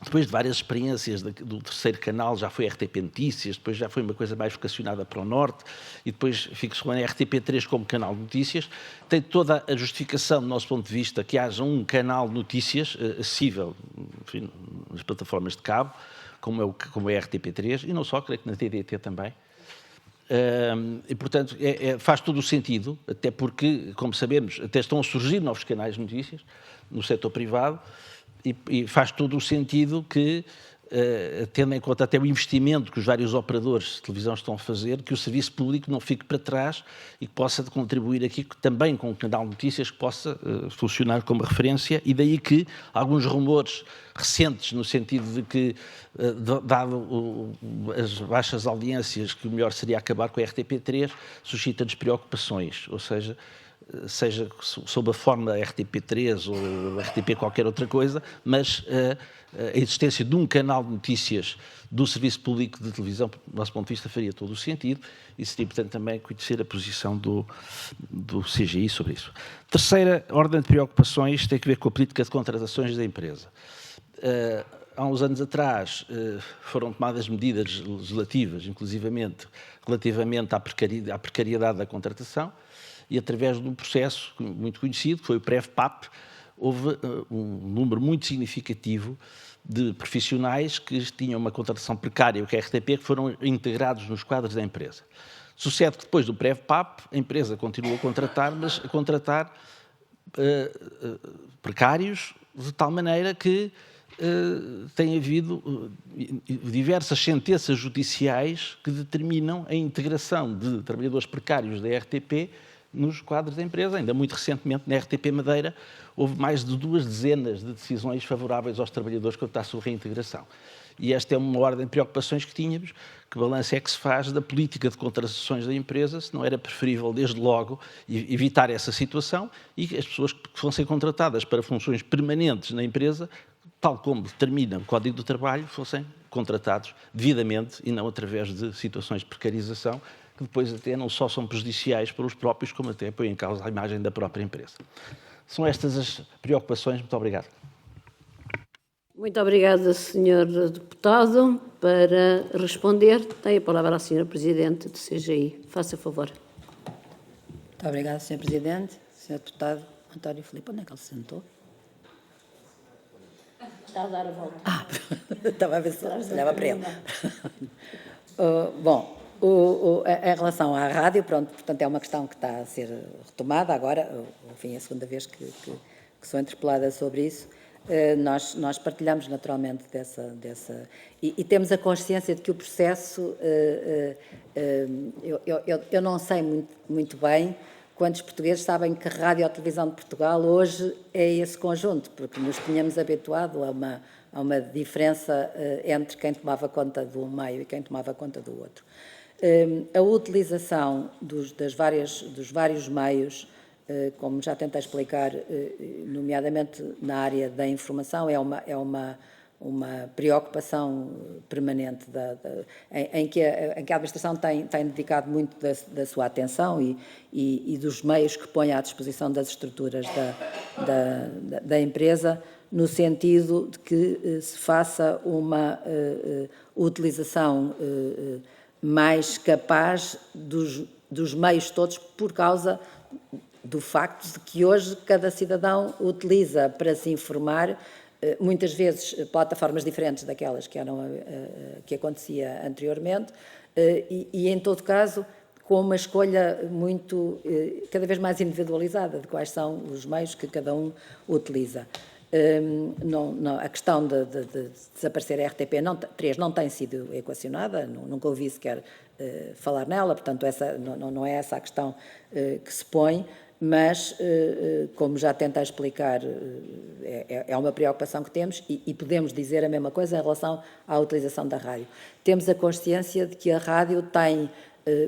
depois de várias experiências do terceiro canal, já foi a RTP Notícias, depois já foi uma coisa mais vocacionada para o Norte, e depois fixou a RTP3 como canal de notícias. Tem toda a justificação, do nosso ponto de vista, que haja um canal de notícias acessível, enfim, nas plataformas de cabo, como é a RTP3, e não só, creio que na TDT também. E, portanto, faz todo o sentido, até porque, como sabemos, até estão a surgir novos canais de notícias no setor privado, e faz todo o sentido que, tendo em conta até o investimento que os vários operadores de televisão estão a fazer, que o serviço público não fique para trás e que possa contribuir aqui também com um canal de notícias que possa funcionar como referência, e daí que alguns rumores recentes no sentido de que, dado as baixas audiências, que o melhor seria acabar com a RTP3, suscita despreocupações, ou seja sob a forma RTP3 ou RTP qualquer outra coisa, mas a existência de um canal de notícias do Serviço Público de Televisão, do nosso ponto de vista, faria todo o sentido, e seria, portanto, também conhecer a posição do CGI sobre isso. Terceira ordem de preocupações tem a ver com a política de contratações da empresa. Há uns anos atrás foram tomadas medidas legislativas, inclusivamente relativamente à precariedade da contratação, e através de um processo muito conhecido, que foi o PREV-PAP, houve um número muito significativo de profissionais que tinham uma contratação precária, o que é a RTP, que foram integrados nos quadros da empresa. Sucede que depois do PREV-PAP, a empresa continuou a contratar, mas a contratar precários, de tal maneira que tem havido diversas sentenças judiciais que determinam a integração de trabalhadores precários da RTP nos quadros da empresa. Ainda muito recentemente, na RTP Madeira, houve mais de 2 dezenas de decisões favoráveis aos trabalhadores quanto à sua reintegração. E esta é uma ordem de preocupações que tínhamos. Que balanço é que se faz da política de contratações da empresa, se não era preferível, desde logo, evitar essa situação e que as pessoas que fossem contratadas para funções permanentes na empresa, tal como determina o Código do Trabalho, fossem contratados devidamente e não através de situações de precarização, que depois até não só são prejudiciais para os próprios, como até põem em causa a imagem da própria empresa. São estas as preocupações. Muito obrigado. Muito obrigada, Sr. Deputado. Para responder, tem a palavra a Sra. Presidente do CGI. Faça favor. Muito obrigada, Sr. Presidente. Sr. Deputado António Filipe, onde é que ele se sentou? Está a dar a volta. Estava a ver se olhava para ele. Bom, em relação à rádio, portanto, é uma questão que está a ser retomada agora, enfim, é a segunda vez que sou interpelada sobre isso. Nós partilhamos naturalmente dessa e temos a consciência de que o processo, eu não sei muito bem quantos portugueses sabem que a Rádio e Televisão de Portugal hoje é esse conjunto, porque nos tínhamos habituado a uma diferença entre quem tomava conta de um meio e quem tomava conta do outro. A utilização dos vários meios, como já tentei explicar, nomeadamente na área da informação, é uma preocupação permanente em que a administração tem dedicado muito da sua atenção e dos meios que põe à disposição das estruturas da empresa no sentido de que se faça uma utilização mais capaz dos meios todos, por causa do facto de que hoje cada cidadão utiliza para se informar, muitas vezes, plataformas diferentes daquelas que acontecia anteriormente, e em todo caso, com uma escolha cada vez mais individualizada de quais são os meios que cada um utiliza. A questão de desaparecer a RTP3 não tem sido equacionada, nunca ouvi sequer falar nela, portanto não é essa a questão que se põe, mas, como já tentei explicar, é uma preocupação que temos e podemos dizer a mesma coisa em relação à utilização da rádio. Temos a consciência de que a rádio tem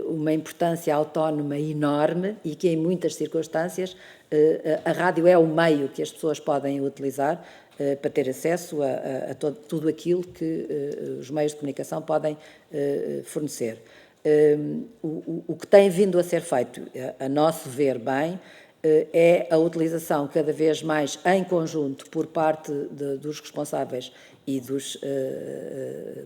uma importância autónoma enorme e que, em muitas circunstâncias, a rádio é o meio que as pessoas podem utilizar para ter acesso a tudo aquilo que os meios de comunicação podem fornecer. O que tem vindo a ser feito, a nosso ver bem, é a utilização cada vez mais em conjunto por parte dos responsáveis e dos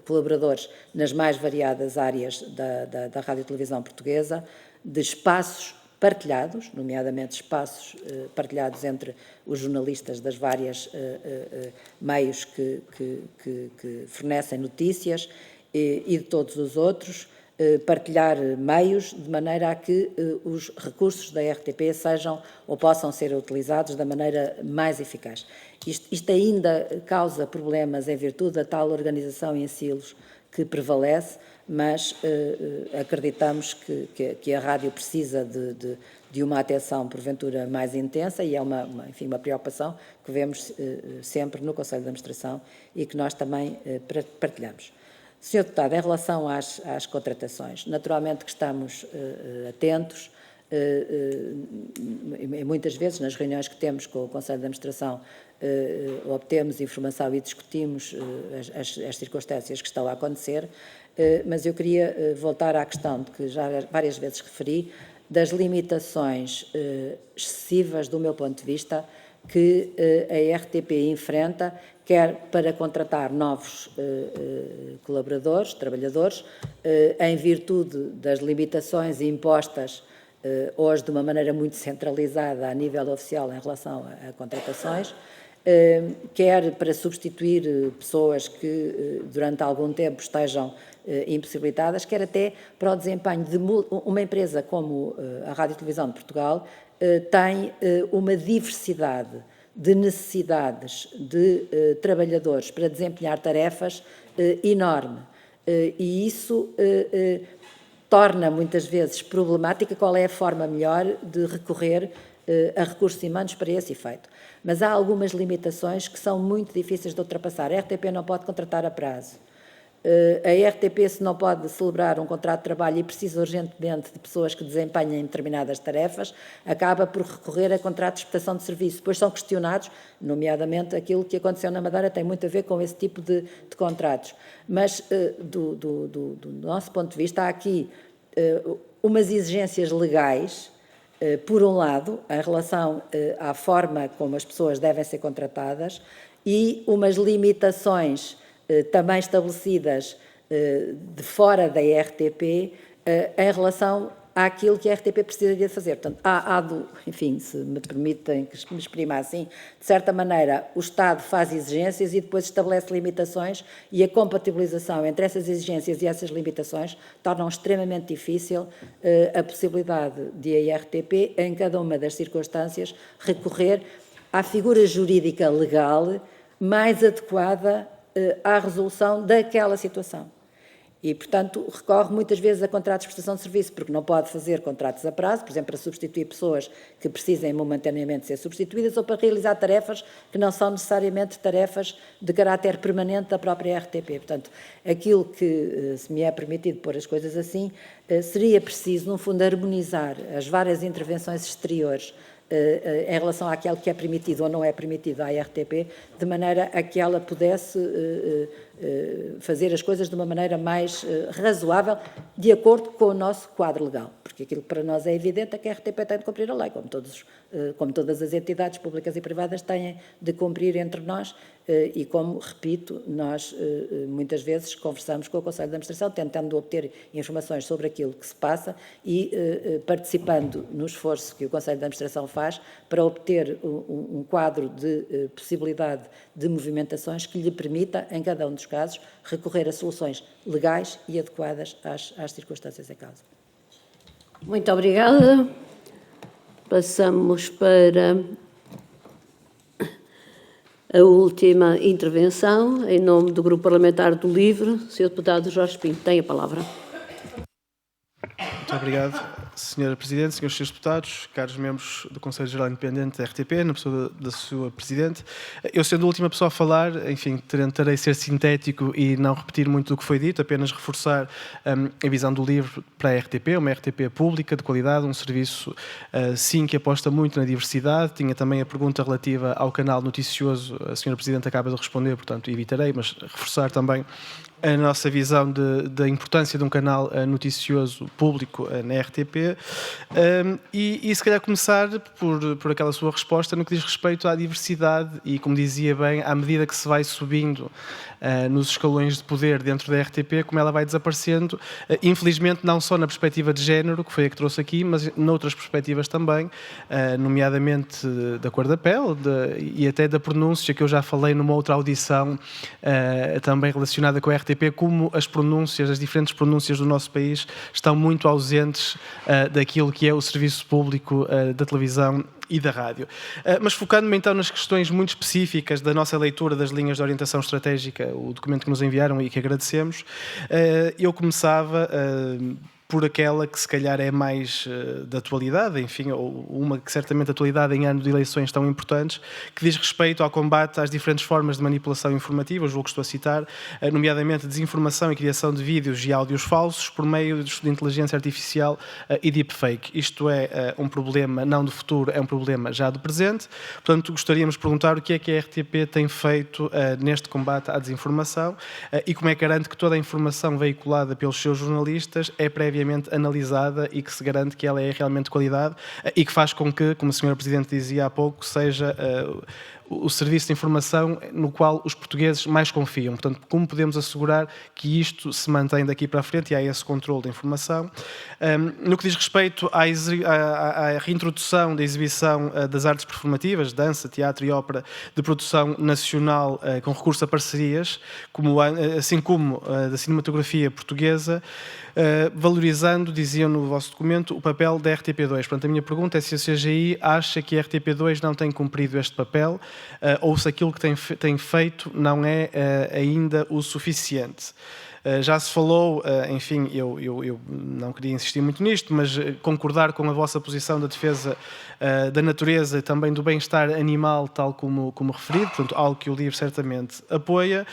colaboradores nas mais variadas áreas da Rádio e Televisão Portuguesa, de espaços partilhados, nomeadamente espaços partilhados entre os jornalistas das várias meios que fornecem notícias e de todos os outros, partilhar meios de maneira a que os recursos da RTP sejam ou possam ser utilizados da maneira mais eficaz. Isto ainda causa problemas em virtude da tal organização em silos que prevalece, mas acreditamos que a rádio precisa de uma atenção, porventura, mais intensa e é uma preocupação que vemos sempre no Conselho de Administração e que nós também partilhamos. Sr. Deputado, em relação às contratações, naturalmente que estamos atentos, e muitas vezes nas reuniões que temos com o Conselho de Administração obtemos informação e discutimos as circunstâncias que estão a acontecer, mas eu queria voltar à questão de que já várias vezes referi, das limitações excessivas, do meu ponto de vista, que a RTP enfrenta, quer para contratar novos colaboradores, trabalhadores, em virtude das limitações impostas hoje de uma maneira muito centralizada a nível oficial em relação a contratações, quer para substituir pessoas que durante algum tempo estejam impossibilitadas, quer até para o desempenho de uma empresa como a Rádio e Televisão de Portugal, tem uma diversidade de necessidades de trabalhadores para desempenhar tarefas enorme. E isso torna muitas vezes problemática qual é a forma melhor de recorrer a recursos humanos para esse efeito. Mas há algumas limitações que são muito difíceis de ultrapassar. A RTP não pode contratar a prazo. A RTP, se não pode celebrar um contrato de trabalho e precisa urgentemente de pessoas que desempenhem determinadas tarefas, acaba por recorrer a contratos de prestação de serviço. Depois são questionados, nomeadamente aquilo que aconteceu na Madeira tem muito a ver com esse tipo de contratos. Mas, do nosso ponto de vista, há aqui umas exigências legais, por um lado, em relação à forma como as pessoas devem ser contratadas e umas limitações também estabelecidas de fora da RTP em relação àquilo que a RTP precisaria de fazer. Portanto, enfim, se me permitem que me exprima assim, de certa maneira o Estado faz exigências e depois estabelece limitações e a compatibilização entre essas exigências e essas limitações tornam extremamente difícil a possibilidade de a RTP, em cada uma das circunstâncias, recorrer à figura jurídica legal mais adequada à resolução daquela situação. E, portanto, recorre muitas vezes a contratos de prestação de serviço, porque não pode fazer contratos a prazo, por exemplo, para substituir pessoas que precisem momentaneamente ser substituídas ou para realizar tarefas que não são necessariamente tarefas de caráter permanente da própria RTP. Portanto, aquilo que, se me é permitido pôr as coisas assim, seria preciso, no fundo, harmonizar as várias intervenções exteriores em relação àquilo que é permitido ou não é permitido à RTP, de maneira a que ela pudesse fazer as coisas de uma maneira mais razoável, de acordo com o nosso quadro legal. Porque aquilo que para nós é evidente é que a RTP tem de cumprir a lei, como todas as entidades públicas e privadas têm de cumprir entre nós, e como, repito, nós muitas vezes conversamos com o Conselho de Administração, tentando obter informações sobre aquilo que se passa e participando no esforço que o Conselho de Administração faz para obter um quadro de possibilidade de movimentações que lhe permita, em cada um dos casos, recorrer a soluções legais e adequadas às circunstâncias em causa. Muito obrigada. Passamos para a última intervenção, em nome do Grupo Parlamentar do LIVRE. Sr. Deputado Jorge Pinto, tem a palavra. Muito obrigado, Sra. Presidente, Srs. Deputados, caros membros do Conselho Geral Independente da RTP, na pessoa da sua Presidente. Eu, sendo a última pessoa a falar, enfim, tentarei ser sintético e não repetir muito do que foi dito, apenas reforçar a visão do LIVRE para a RTP, uma RTP pública, de qualidade, um serviço, sim, que aposta muito na diversidade. Tinha também a pergunta relativa ao canal noticioso, a Sra. Presidente acaba de responder, portanto, evitarei, mas reforçar também a nossa visão da importância de um canal noticioso público na RTP e se calhar começar por aquela sua resposta no que diz respeito à diversidade e, como dizia bem, à medida que se vai subindo nos escalões de poder dentro da RTP, como ela vai desaparecendo, infelizmente não só na perspectiva de género, que foi a que trouxe aqui, mas noutras perspectivas também, nomeadamente da cor da pele e até da pronúncia, que eu já falei numa outra audição também relacionada com a RTP, como as diferentes pronúncias do nosso país estão muito ausentes daquilo que é o serviço público da televisão e da rádio. Mas focando-me então nas questões muito específicas da nossa leitura das linhas de orientação estratégica, o documento que nos enviaram e que agradecemos, eu começava por aquela que se calhar é mais da atualidade, enfim, ou uma que certamente de atualidade em ano de eleições tão importantes, que diz respeito ao combate às diferentes formas de manipulação informativa, julgo que estou a citar, nomeadamente desinformação e criação de vídeos e áudios falsos por meio de inteligência artificial e deepfake. Isto é um problema não do futuro, é um problema já do presente. Portanto, gostaríamos de perguntar o que é que a RTP tem feito neste combate à desinformação e como é que garante que toda a informação veiculada pelos seus jornalistas é préviamente analisada e que se garante que ela é realmente de qualidade e que faz com que, como a Sra. Presidente dizia há pouco, seja o serviço de informação no qual os portugueses mais confiam. Portanto, como podemos assegurar que isto se mantém daqui para a frente e há esse controle da informação? No que diz respeito à reintrodução da exibição das artes performativas, dança, teatro e ópera, de produção nacional com recurso a parcerias, assim como da cinematografia portuguesa, valorizando, diziam no vosso documento, o papel da RTP2. Portanto, a minha pergunta é se a CGI acha que a RTP2 não tem cumprido este papel ou se aquilo que tem feito não é ainda o suficiente. Já se falou, enfim, eu não queria insistir muito nisto, mas concordar com a vossa posição da defesa da natureza e também do bem-estar animal, tal como referido, portanto, algo que o LIVRE certamente apoia.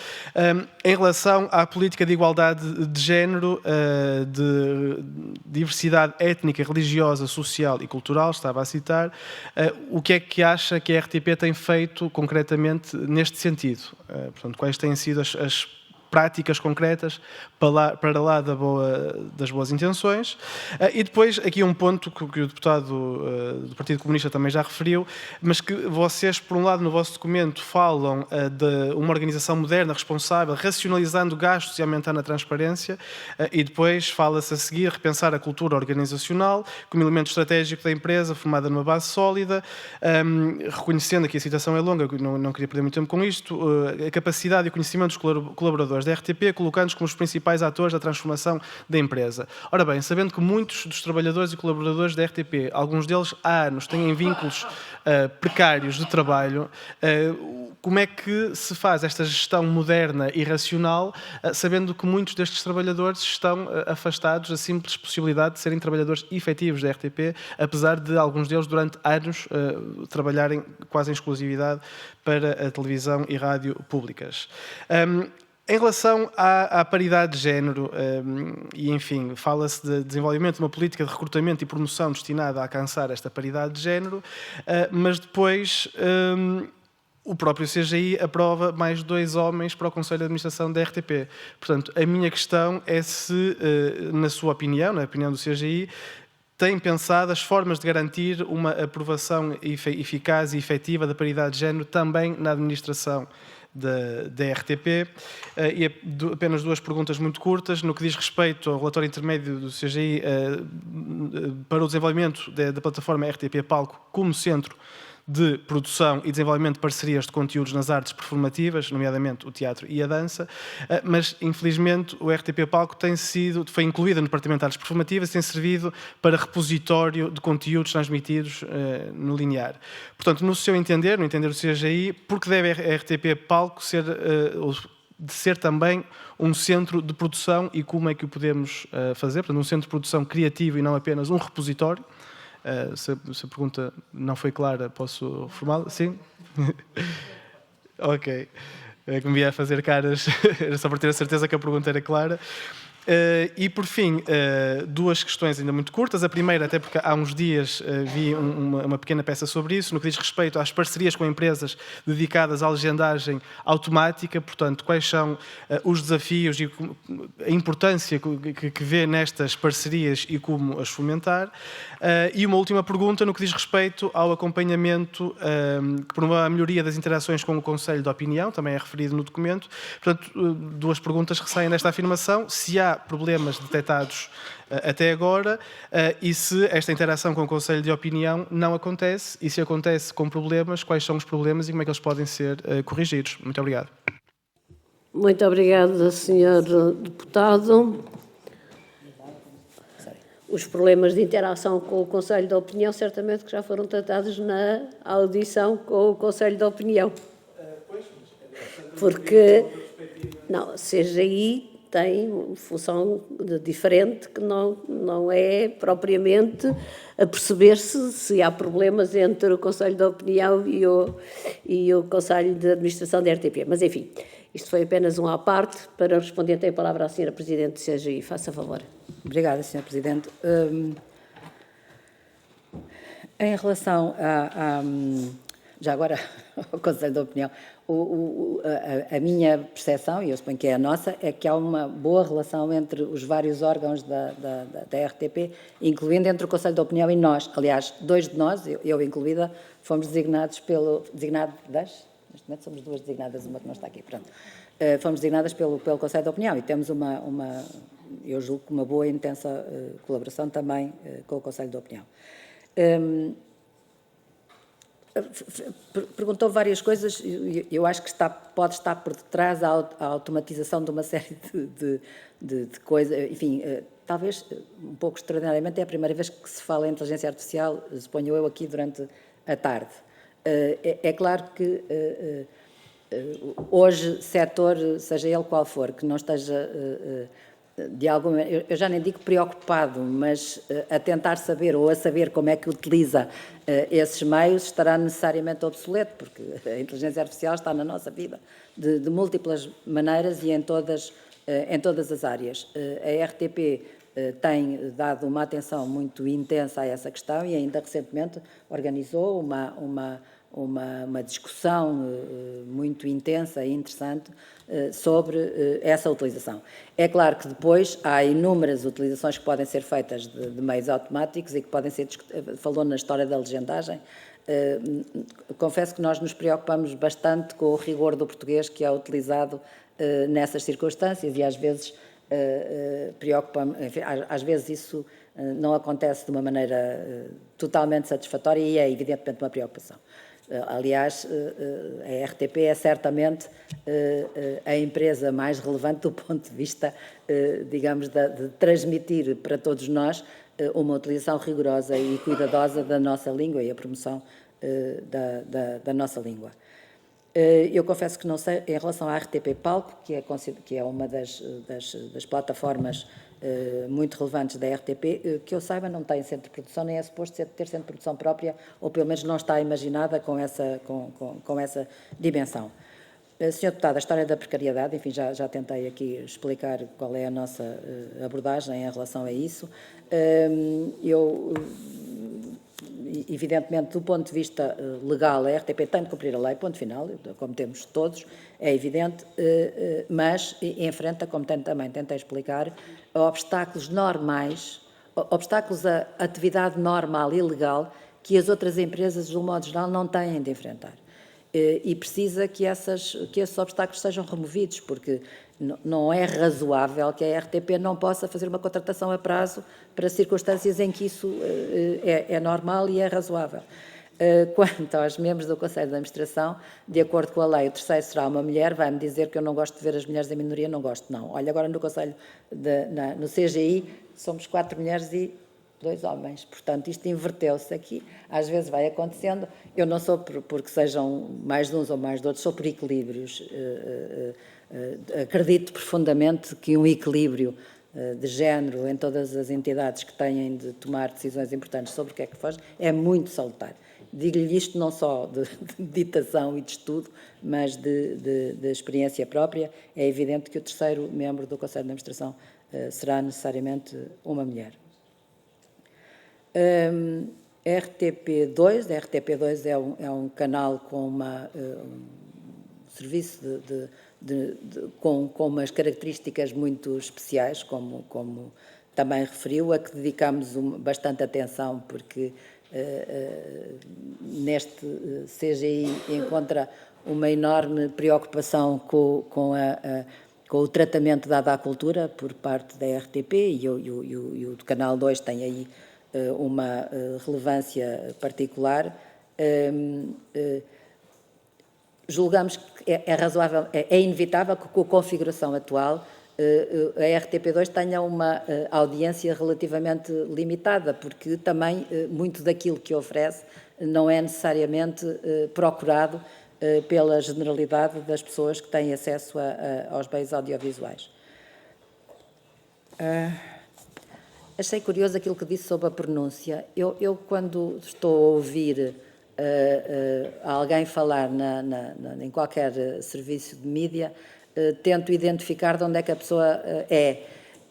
Em relação à política de igualdade de género, de diversidade étnica, religiosa, social e cultural, estava a citar, o que é que acha que a RTP tem feito concretamente neste sentido? Portanto, quais têm sido as práticas concretas para lá das boas intenções. E depois, aqui um ponto que o deputado do Partido Comunista também já referiu, mas que vocês, por um lado, no vosso documento, falam de uma organização moderna, responsável, racionalizando gastos e aumentando a transparência, e depois fala-se a seguir repensar a cultura organizacional como elemento estratégico da empresa, formada numa base sólida, reconhecendo, aqui a citação é longa, não queria perder muito tempo com isto, a capacidade e o conhecimento dos colaboradores da RTP, colocando-os como os principais atores da transformação da empresa. Ora bem, sabendo que muitos dos trabalhadores e colaboradores da RTP, alguns deles há anos, têm vínculos precários de trabalho, como é que se faz esta gestão moderna e racional, sabendo que muitos destes trabalhadores estão afastados da simples possibilidade de serem trabalhadores efetivos da RTP, apesar de alguns deles, durante anos, trabalharem quase em exclusividade para a televisão e rádio públicas. Em relação à paridade de género, e enfim, fala-se de desenvolvimento de uma política de recrutamento e promoção destinada a alcançar esta paridade de género, mas depois o próprio CGI aprova mais 2 homens para o Conselho de Administração da RTP. Portanto, a minha questão é se, na sua opinião, na opinião do CGI, tem pensado as formas de garantir uma aprovação eficaz e efetiva da paridade de género também na administração da RTP. E apenas 2 perguntas muito curtas. No que diz respeito ao relatório intermédio do CGI para o desenvolvimento da plataforma RTP Palco como centro de produção e desenvolvimento de parcerias de conteúdos nas artes performativas, nomeadamente o teatro e a dança, mas infelizmente o RTP Palco foi incluído no Departamento de Artes Performativas e tem servido para repositório de conteúdos transmitidos no linear. Portanto, no seu entender, no entender do CGI, por que deve a RTP Palco ser também um centro de produção e como é que o podemos fazer? Portanto, um centro de produção criativo e não apenas um repositório. Se a pergunta não foi clara, posso reformá-la? Sim? Ok. É que me ia fazer caras, era só para ter a certeza que a pergunta era clara. E, por fim, 2 questões ainda muito curtas. A primeira, até porque há uns dias vi uma pequena peça sobre isso, no que diz respeito às parcerias com empresas dedicadas à legendagem automática. Portanto, quais são os desafios e a importância que vê nestas parcerias e como as fomentar. E uma última pergunta, no que diz respeito ao acompanhamento que promove a melhoria das interações com o Conselho de Opinião, também é referido no documento. Portanto, 2 perguntas que saem desta afirmação. Se há problemas detectados até agora e se esta interação com o Conselho de Opinião não acontece e se acontece com problemas, quais são os problemas e como é que eles podem ser corrigidos. Muito obrigado. Muito obrigada, Sr. Deputado. Os problemas de interação com o Conselho de Opinião certamente que já foram tratados na audição com o Conselho de Opinião. Porque não, CGI tem uma função diferente que não é propriamente a perceber-se se há problemas entre o Conselho de Opinião e o Conselho de Administração da RTP. Mas, enfim, isto foi apenas um à parte para responder. Tem a palavra à Sra. Presidente do CGI. Faça favor. Obrigada, Sra. Presidente. Em relação já agora ao Conselho de Opinião, a minha percepção, e eu suponho que é a nossa, é que há uma boa relação entre os vários órgãos da RTP, incluindo entre o Conselho de Opinião e nós. Aliás, 2 de nós, eu incluída, fomos designados neste momento somos 2 designadas, uma que não está aqui, pronto. Fomos designadas pelo Conselho de Opinião e temos eu julgo que uma boa e intensa colaboração também com o Conselho de Opinião. Perguntou várias coisas, eu acho que pode estar por detrás a automatização de uma série de coisas, enfim, talvez um pouco extraordinariamente, é a primeira vez que se fala em inteligência artificial, suponho eu, aqui durante a tarde. É claro que hoje, setor, seja ele qual for, que não esteja de alguma, eu já nem digo preocupado, mas a tentar saber ou a saber como é que utiliza esses meios, estará necessariamente obsoleto, porque a inteligência artificial está na nossa vida de múltiplas maneiras e em todas as áreas. A RTP tem dado uma atenção muito intensa a essa questão e ainda recentemente organizou uma discussão muito intensa e interessante sobre essa utilização. É claro que depois há inúmeras utilizações que podem ser feitas de meios automáticos e que podem ser falou na história da legendagem. Confesso que nós nos preocupamos bastante com o rigor do português que é utilizado nessas circunstâncias e às vezes às vezes isso não acontece de uma maneira totalmente satisfatória e é evidentemente uma preocupação. Aliás, a RTP é certamente a empresa mais relevante do ponto de vista, digamos, de transmitir para todos nós uma utilização rigorosa e cuidadosa da nossa língua e a promoção da nossa língua. Eu confesso que não sei, em relação à RTP Palco, que é uma das plataformas muito relevantes da RTP, que eu saiba não tem centro de produção, nem é suposto ter centro de produção própria, ou pelo menos não está imaginada com essa dimensão. Sr. Deputado, a história da precariedade, enfim, já tentei aqui explicar qual é a nossa abordagem em relação a isso. Evidentemente, do ponto de vista legal, a RTP tem de cumprir a lei, ponto final, como temos todos, é evidente, mas enfrenta, como também tentei explicar, obstáculos normais, obstáculos à atividade normal e legal que as outras empresas, de um modo geral, não têm de enfrentar. E precisa que esses obstáculos sejam removidos, porque não é razoável que a RTP não possa fazer uma contratação a prazo para circunstâncias em que isso é normal e é razoável. Quanto aos membros do Conselho de Administração, de acordo com a lei, o terceiro será uma mulher. Vai-me dizer que eu não gosto de ver as mulheres em minoria? Não gosto, não. Olha, agora no Conselho, no CGI, somos 4 mulheres e 2 homens. Portanto, isto inverteu-se aqui. Às vezes vai acontecendo. Eu não sou porque sejam mais de uns ou mais de outros, sou por equilíbrios. Acredito profundamente que um equilíbrio de género em todas as entidades que têm de tomar decisões importantes sobre o que é que faz é muito salutar. Digo-lhe isto não só de meditação e de estudo, mas de experiência própria. É evidente que o terceiro membro do Conselho de Administração será necessariamente uma mulher. RTP2 é um canal com um serviço com umas características muito especiais, como também referiu, a que dedicamos bastante atenção, porque neste CGI encontra uma enorme preocupação com o tratamento dado à cultura por parte da RTP, e o Canal 2 tem aí uma relevância particular. Julgamos que é razoável, é inevitável que com a configuração atual a RTP2 tenha uma audiência relativamente limitada, porque também muito daquilo que oferece não é necessariamente procurado pela generalidade das pessoas que têm acesso aos bens audiovisuais. Achei curioso aquilo que disse sobre a pronúncia. Eu quando estou a ouvir alguém falar em qualquer serviço de mídia, tento identificar de onde é que a pessoa é.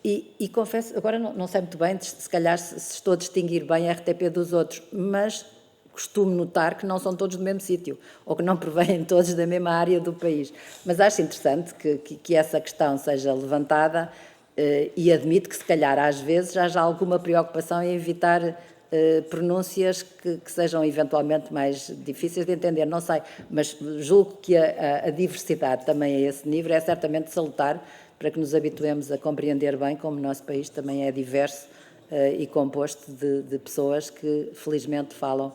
E confesso, agora não sei muito bem, se calhar se estou a distinguir bem a RTP dos outros, mas costumo notar que não são todos do mesmo sítio, ou que não provêm todos da mesma área do país. Mas acho interessante que essa questão seja levantada, e admito que, se calhar, às vezes, haja alguma preocupação em evitar pronúncias que sejam eventualmente mais difíceis de entender, não sei, mas julgo que a diversidade também a esse nível é certamente salutar para que nos habituemos a compreender bem como o nosso país também é diverso e composto de pessoas que felizmente falam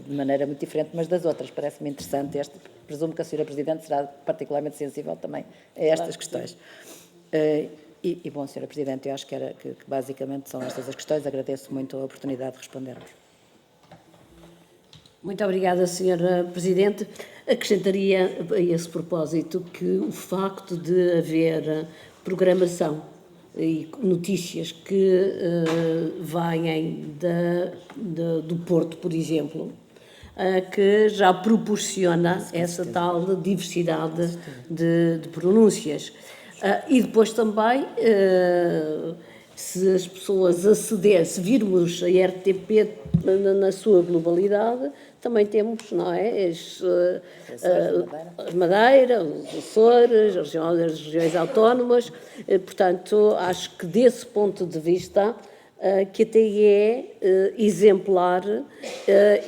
de maneira muito diferente umas das outras. Parece-me interessante presumo que a Sra. Presidente será particularmente sensível também a estas questões. Bom, Sra. Presidente, eu acho que basicamente são estas as questões. Agradeço muito a oportunidade de respondermos. Muito obrigada, Sra. Presidente. Acrescentaria a esse propósito que o facto de haver programação e notícias que vêm do Porto, por exemplo, que já proporciona essa tal diversidade de pronúncias. E depois também, se as pessoas acederem, se virmos a RTP na sua globalidade, também temos, não é, as Madeira, os Açores, as regiões autónomas. Portanto, acho que desse ponto de vista que até é exemplar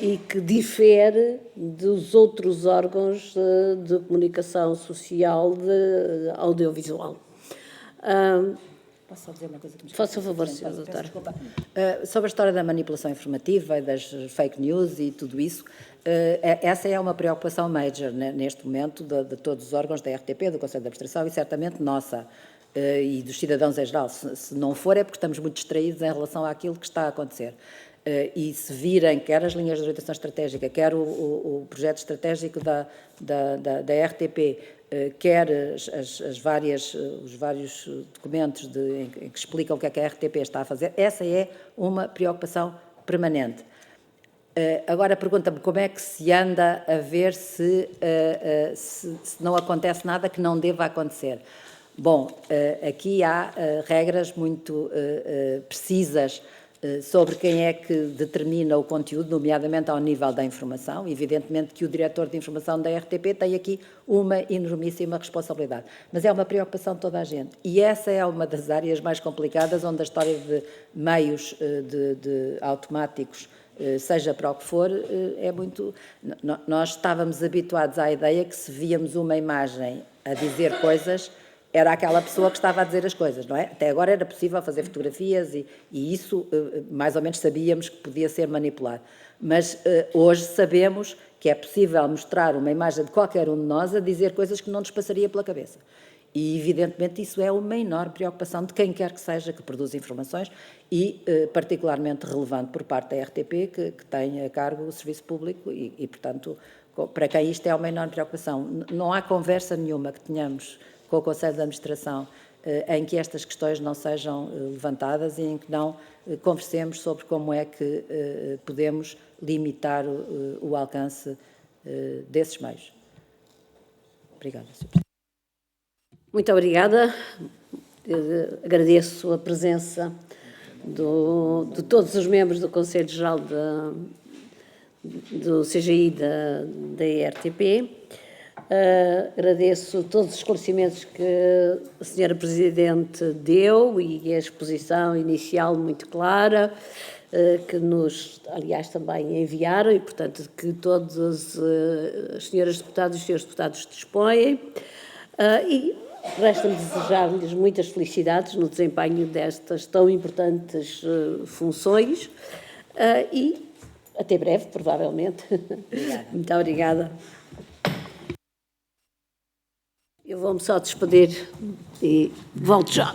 e que difere dos outros órgãos de comunicação social de audiovisual. Posso só dizer uma coisa que me Faça favor, Sra. Doutora. Desculpa. Sobre a história da manipulação informativa e das fake news e tudo isso, essa é uma preocupação major neste momento de todos os órgãos da RTP, do Conselho de Administração e certamente nossa e dos cidadãos em geral. Se não for é porque estamos muito distraídos em relação àquilo que está a acontecer. E se virem quer as linhas de orientação estratégica, quer o projeto estratégico da RTP, quer os vários documentos em que explicam o que é que a RTP está a fazer, essa é uma preocupação permanente. Agora pergunta-me como é que se anda a ver se não acontece nada que não deva acontecer. Bom, aqui há regras muito precisas sobre quem é que determina o conteúdo, nomeadamente ao nível da informação. Evidentemente que o diretor de informação da RTP tem aqui uma enormíssima responsabilidade, mas é uma preocupação de toda a gente. E essa é uma das áreas mais complicadas, onde a história de meios de automáticos, seja para o que for, é muito... Nós estávamos habituados à ideia que se víamos uma imagem a dizer coisas, era aquela pessoa que estava a dizer as coisas, não é? Até agora era possível fazer fotografias e isso mais ou menos sabíamos que podia ser manipulado. Mas hoje sabemos que é possível mostrar uma imagem de qualquer um de nós a dizer coisas que não nos passaria pela cabeça. E, evidentemente, isso é uma enorme preocupação de quem quer que seja que produza informações e particularmente relevante por parte da RTP, que tem a cargo o serviço público e, portanto, para quem isto é uma enorme preocupação. Não há conversa nenhuma que tenhamos com o Conselho de Administração em que estas questões não sejam levantadas e em que não conversemos sobre como é que podemos limitar o alcance desses meios. Obrigada, Sr. Presidente. Muito obrigada. Agradeço a presença de todos os membros do Conselho Geral do CGI da RTP. Agradeço todos os esclarecimentos que a Sra. Presidente deu e a exposição inicial muito clara, que nos, aliás, também enviaram e, portanto, que todas as senhoras deputadas e os senhores deputados dispõem. E resta-me desejar-lhes muitas felicidades no desempenho destas tão importantes funções e até breve, provavelmente. Obrigada. Muito obrigada. Eu vou-me só despedir e volto já.